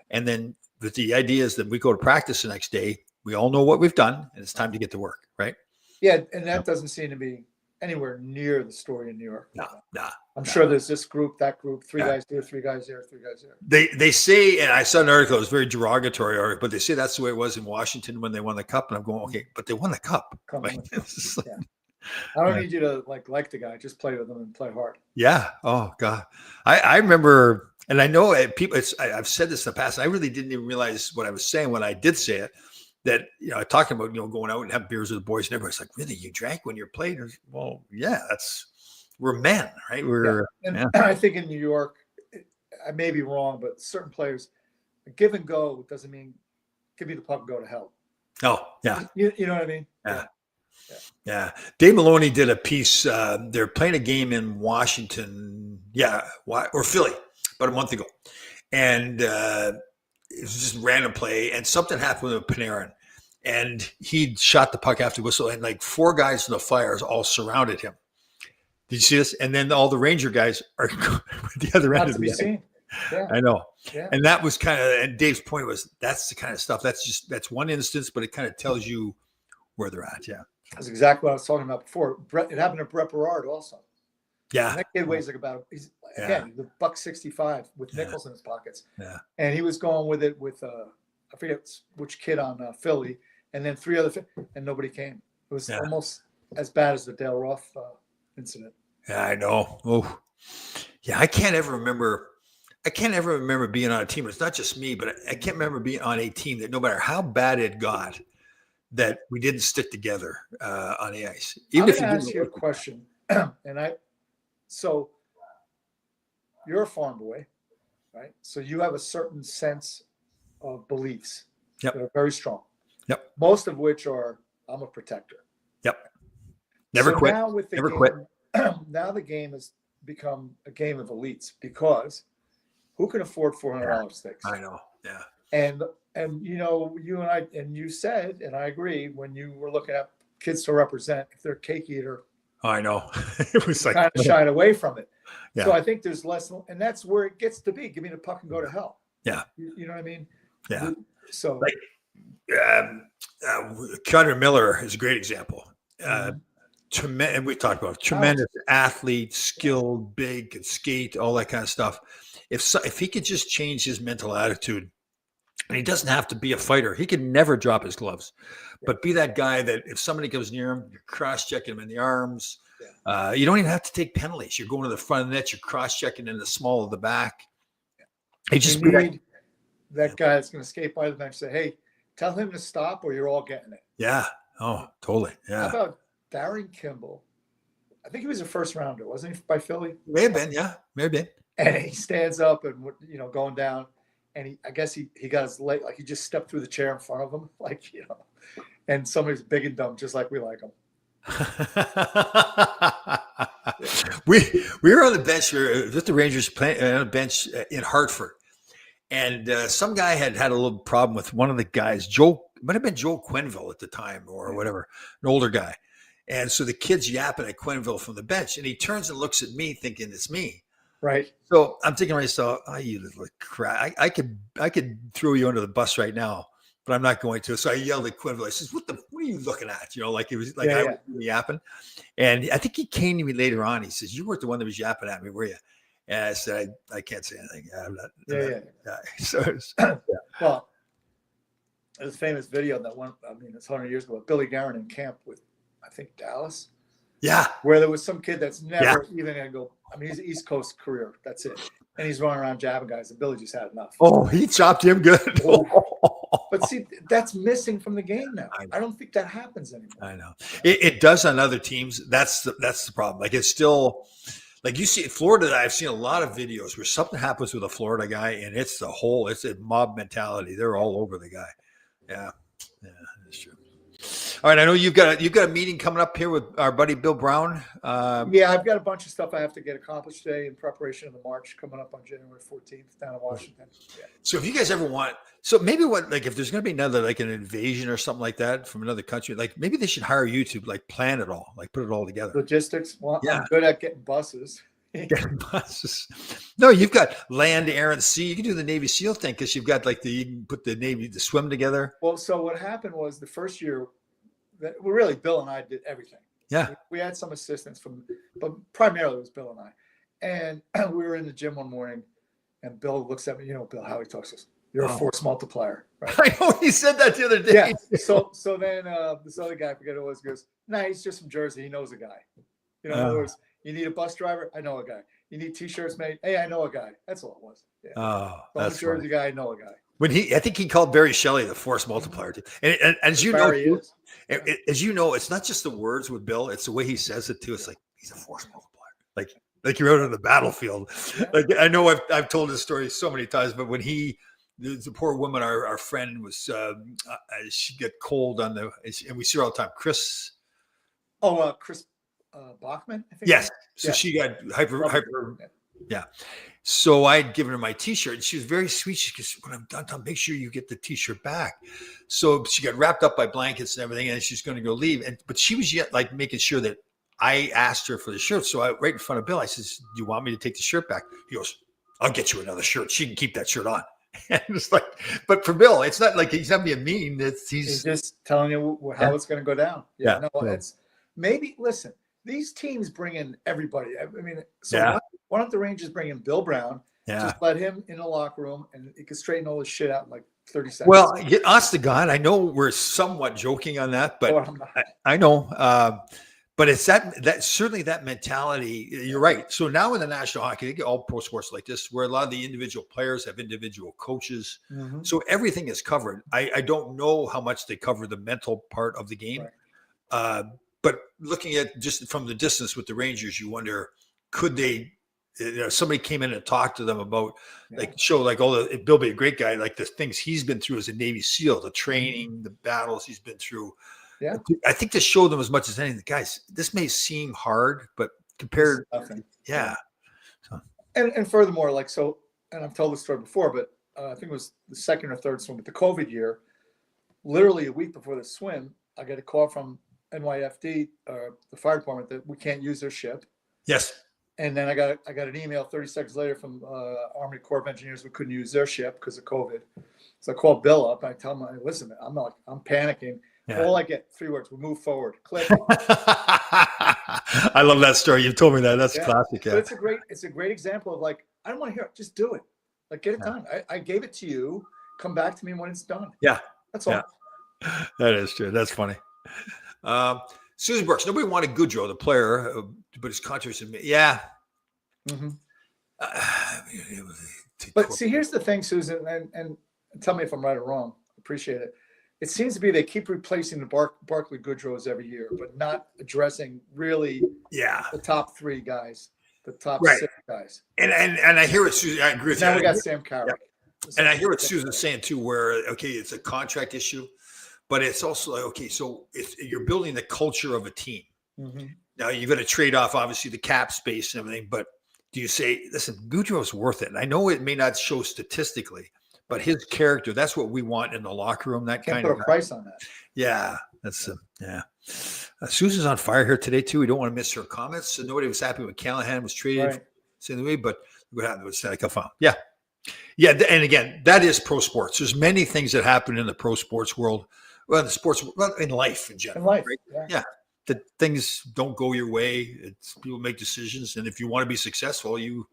and then the idea is that we go to practice the next day. We all know what we've done, and it's time to get to work, right? Yeah, and that doesn't seem to be anywhere near the story in New York. No. I'm sure there's this group, that group, three guys there, three guys there, three guys there. They say, and I saw an article, it was very derogatory article, but they say that's the way it was in Washington when they won the cup. And I'm going, okay, but they won the cup. Right? I don't need you to like the guy. Just play with him and play hard. Yeah. Oh God. I remember, and I know people. I've said this in the past. I really didn't even realize what I was saying when I did say it. That talking about going out and having beers with the boys, and everybody's like, "Really, you drank when you're playing?" Well, yeah, we're men, right? I think in New York, I may be wrong, but certain players, give and go doesn't mean give me the puck and go to hell. Oh, yeah. You know what I mean? Yeah. Dave Maloney did a piece. They're playing a game in Washington, or Philly, about a month ago, and it was just random play, and something happened with Panarin, and he shot the puck after the whistle, and like 4 guys from the Flyers all surrounded him. Did you see this? And then all the Ranger guys are at the other end Not of to be the ice. seen. Yeah. I know. Yeah. And that was kind of, and Dave's point was that's the kind of stuff that's one instance, but it kind of tells you where they're at. Yeah. That's exactly what I was talking about before. It happened to Brett Berard also. Yeah. And that kid weighs like again, the $165 with nickels in his pockets. Yeah. And he was going with it with, I forget which kid on Philly, and then 3 other, and nobody came. It was almost as bad as the Dale Roth incident. Yeah, I know. Oh, yeah. I can't ever remember being on a team. It's not just me, but I can't remember being on a team that no matter how bad it got, that we didn't stick together on the ice. Even if you ask you a question, so you're a farm boy, right? So you have a certain sense of beliefs that are very strong. Yep. Most of which are, I'm a protector. Yep. Never quit. Now with the Never game, quit. Now the game has become a game of elites because who can afford $400 steaks? I know. Yeah. And you know, you and I, and you said, and I agree, when you were looking at kids to represent, if they're cake eater, I know. It was like kind of shied away from it. Yeah. So I think there's less, and that's where it gets to be. Give me the puck and go to hell. Yeah. You know what I mean? Yeah. So like Connor Miller is a great example. And we talked about tremendous athlete, skilled, big, could skate, all that kind of stuff. If he could just change his mental attitude, and he doesn't have to be a fighter, he could never drop his gloves, but be that guy that if somebody goes near him, you're cross-checking him in the arms. You don't even have to take penalties. You're going to the front of the net, you're cross-checking in the small of the back. You just need that guy that's going to skate by the bench, say, hey, tell him to stop or you're all getting it. Yeah. Oh, totally. Yeah. How about Darren Kimball? I think he was a first rounder, wasn't he, by Philly? May have been, yeah. May have been. And he stands up and, you know, going down, and I guess he got his leg, like he just stepped through the chair in front of him, like, you know, and somebody's big and dumb, just like we like him. We were on the bench with the Rangers playing on a bench in Hartford, and some guy had a little problem with one of the guys. Might have been Joel Quenneville at the time or whatever, an older guy. And so the kid's yapping at Quenneville from the bench, and he turns and looks at me, thinking it's me. Right. So I'm thinking to myself, "Oh, you little crap! I could throw you under the bus right now, but I'm not going to." So I yelled at Quenneville. I says, "What are you looking at?" You know, like it was like I was yapping. And I think he came to me later on. He says, "You weren't the one that was yapping at me, were you?" And I said, "I can't say anything. I'm not." So well, there's a famous video that went, I mean, it's 100 years ago, Billy Guerin in camp with, I think, Dallas. Yeah. Where there was some kid that's never even going to go. I mean, he's an East Coast career. That's it. And he's running around jabbing guys, and Billy just had enough. Oh, he chopped him good. But see, that's missing from the game now. I don't think that happens anymore. I know. It does on other teams. That's the problem. Like, it's still, like you see Florida, I've seen a lot of videos where something happens with a Florida guy, and it's a mob mentality. They're all over the guy. Yeah, that's true. All right, I know you've got a meeting coming up here with our buddy Bill Brown. Yeah, I've got a bunch of stuff I have to get accomplished today in preparation of the march coming up on January 14th down in Washington. Yeah. So if you guys ever want, maybe if there's going to be another, like an invasion or something like that from another country, like maybe they should hire you to like plan it all, like put it all together. Logistics. Well, I'm good at getting buses. Getting buses. No, you've got land, air, and sea. You can do the Navy SEAL thing because you've got you can put the Navy to swim together. Well, so what happened was the first year, really Bill and I did everything. Yeah. We had some assistance but primarily it was Bill and I. And we were in the gym one morning, and Bill looks at me. You know, Bill, how he talks to us. You're a force multiplier, right? I know he said that the other day. Yeah. So then this other guy, I forget who it was, goes, "Nah, he's just from Jersey. He knows a guy." You know, in other words, you need a bus driver? I know a guy. You need T-shirts made? Hey, I know a guy. That's all it was. Yeah. Oh, that's a Jersey guy. I know a guy. I think he called Barry Shelley the force multiplier too. And as you know, it's not just the words with Bill; it's the way he says it too. It's like he's a force multiplier, like you're out on the battlefield. Yeah. Like I know I've told this story so many times, but when the poor woman, our friend was, she got cold and we see her all the time. Chris. Oh, Chris Bachman. I think yes. So she got hyper. Yeah. So I'd given her my T-shirt, and she was very sweet. She goes, "When I'm done, Tom, make sure you get the T-shirt back." So she got wrapped up by blankets and everything, and she's going to go leave. But she was yet like making sure that I asked her for the shirt. So I, right in front of Bill, I says, "Do you want me to take the shirt back?" He goes, "I'll get you another shirt. She can keep that shirt on." And it's like, but for Bill, it's not like he's not being mean. He's just telling you how it's going to go down. Yeah. No, it's maybe. Listen, these teams bring in everybody. I mean, so Yeah. why don't the Rangers bring in Bill Brown? Yeah. Just let him in the locker room, and he can straighten all this shit out in like 30 seconds. Well, honest to God, I know we're somewhat joking on that, but I'm not. I know. But it's that certainly that mentality. You're right. So now in the National Hockey League, all pro sports like this, where a lot of the individual players have individual coaches, so everything is covered. I don't know how much they cover the mental part of the game, Right. but looking at just from the distance with the Rangers, you wonder, could they? Somebody came in and talked to them about like show like Bill be a great guy, like the things he's been through as a Navy SEAL, the training, the battles he's been through. Yeah, I think to show them as much as anything, guys, this may seem hard, but compared, yeah. So. And furthermore, like so, and I've told this story before, but I think it was the second or third swim, but the COVID year, literally a week before the swim, I get a call from NYFD, the fire department, that we can't use their ship. Yes. And then I got an email 30 seconds later from Army Corps of Engineers. We couldn't use their ship because of COVID. So I called Bill up. And I tell him, listen, I'm panicking. Yeah. All I get 3 words: we move forward. Click. I love that story. You've told me that. That's classic. Yeah. But it's a great example of like, I don't want to hear it. Just do it. Like, get it done. I gave it to you. Come back to me when it's done. Yeah. That's all. Yeah. That is true. That's funny. Susan Brooks. Nobody wanted Goodrow, the player, but his contract. Yeah. Mm-hmm. But see, here's the thing, Susan, and tell me if I'm right or wrong. Appreciate it. It seems to be they keep replacing the Barclay Goodrows every year, but not addressing really the top 3 guys, the top 6 guys. And I hear what Susan. I agree with you. Now we got Sam Carrick. Yeah. And I hear what Susan's saying too, where it's a contract issue, but it's also like, so you're building the culture of a team. Mm-hmm. Now you've got to trade off obviously the cap space and everything, but do you say, listen, Goodrow's worth it? And I know it may not show statistically, but his character, that's what we want in the locker room. That kind of put a price on that. Yeah. That's Susan's on fire here today too. We don't want to miss her comments. So nobody was happy when Callahan was traded the way, but what happened with Seneca Farm? Yeah. Yeah. And again, that is pro sports. There's many things that happen in the pro sports world. Well, in life in general. In life. Right? Yeah. That things don't go your way. People make decisions. And if you want to be successful, you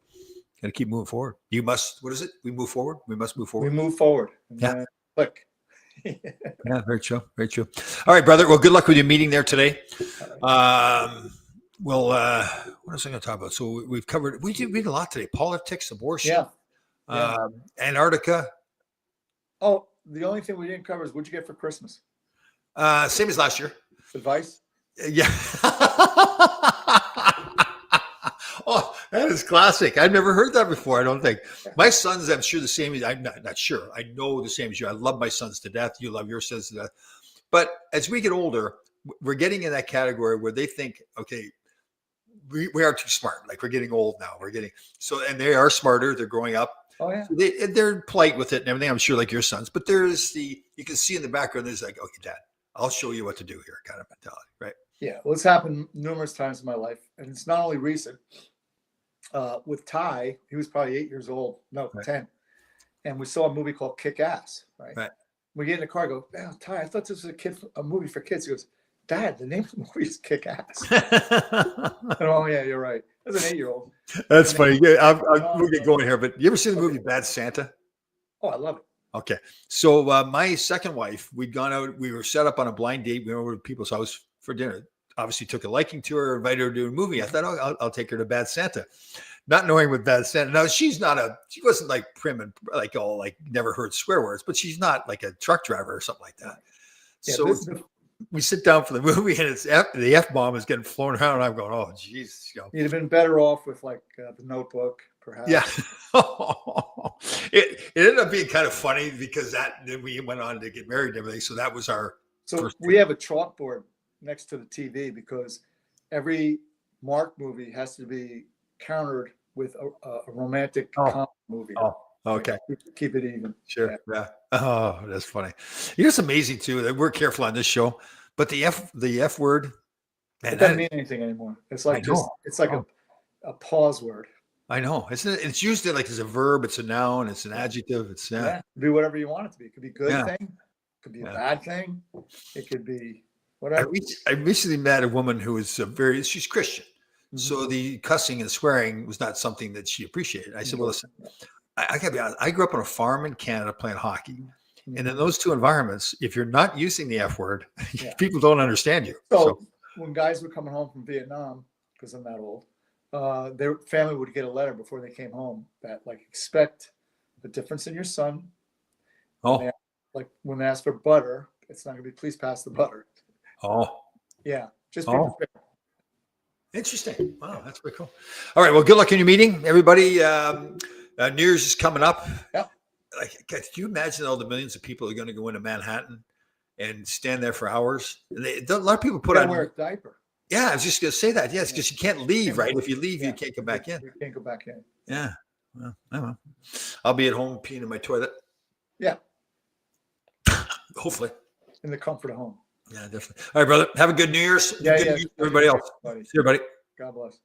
got to keep moving forward. You must, what is it? We move forward. We must move forward. We move forward. Yeah. Look. Yeah, very true. Very true. All right, brother. Well, good luck with your meeting there today. Well, what else am I going to talk about? So we've covered, we did a lot today. Politics, abortion, Antarctica. Oh, the only thing we didn't cover is what'd you get for Christmas? Same as last year. Advice? Yeah. Oh, that is classic. I've never heard that before. I don't think my sons, I'm sure the same. I'm not sure. I know the same as you. I love my sons to death. You love your sons to death. But as we get older, we're getting in that category where they think, okay, we are too smart. Like we're getting old now. And they are smarter. They're growing up. Oh yeah. So they're polite with it and everything. I'm sure like your sons, but you can see in the background, there's like, okay, Dad, I'll show you what to do here kind of mentality. Right. Yeah. Well, it's happened numerous times in my life. And it's not only recent. With Ty, he was probably 8 years old. No, 10. And we saw a movie called Kick Ass. Right. We get in the car, I go, oh, Ty, I thought this was a movie for kids. He goes, Dad, the name of the movie is Kick Ass. Oh yeah, you're right. As an 8-year-old. That's funny. Yeah, we'll get going here. But you ever seen the movie Bad Santa? Oh, I love it. Okay. So my second wife, we'd gone out. We were set up on a blind date. We went over to people's house for dinner. Obviously took a liking to her, invited her to a movie. I thought, I'll take her to Bad Santa. Not knowing what Bad Santa. Now, she wasn't like prim and like all like never heard swear words, but she's not like a truck driver or something like that. Yeah, so we sit down for the movie and the F-bomb is getting flown around. And I'm going, oh, geez. You'd have been better off with like The Notebook, perhaps. Yeah. It ended up being kind of funny because then we went on to get married and everything. So that was our first. We have a chalkboard next to the TV because every Mark movie has to be countered with a romantic Oh. comedy movie. Oh, okay. Keep it even. Sure. Yeah. Yeah. Oh, that's funny. You know, it's amazing too that we're careful on this show, but the F word, It man, doesn't mean anything anymore. It's like know. it's like Oh. a pause word. I know. It's used like as a verb, it's a noun, it's an adjective. It's Yeah. yeah. Be whatever you want it to be. It could be a good Yeah. thing. It could be Yeah. a bad thing. It could be I, whatever. I recently met a woman who was she's Christian. Mhm. So the cussing and swearing was not something that she appreciated. I said, well, listen, I gotta be honest. I grew up on a farm in Canada playing hockey. And in Mhm. those two environments, if you're not using the F word, Yeah. people don't understand you. So when guys were coming home from Vietnam, because I'm that old, their family would get a letter before they came home that like expect a difference in your son. Oh, Like when they ask for butter, it's not gonna be please pass the butter. oh, Yeah, just be Oh. prepared. interesting. Wow, that's pretty cool. All right. Well, good luck in your meeting, everybody. New Year's is coming up. Yeah. Like, can you imagine all the millions of people are going to go into Manhattan and stand there for hours? And a lot of people You put gotta on. wear a diaper. Yeah, I was just going to say that. Yes, because you can't leave, right? If you leave, Yeah. you can't come back in. You can't go back in. Yeah. Well, I don't know. I'll be at home peeing in my toilet. Yeah, Hopefully. in the comfort of home. Yeah, definitely. All right, brother. Have a good New Year's. Yeah, Good yeah. New Year's to everybody else. Buddy. See you, everybody. God bless.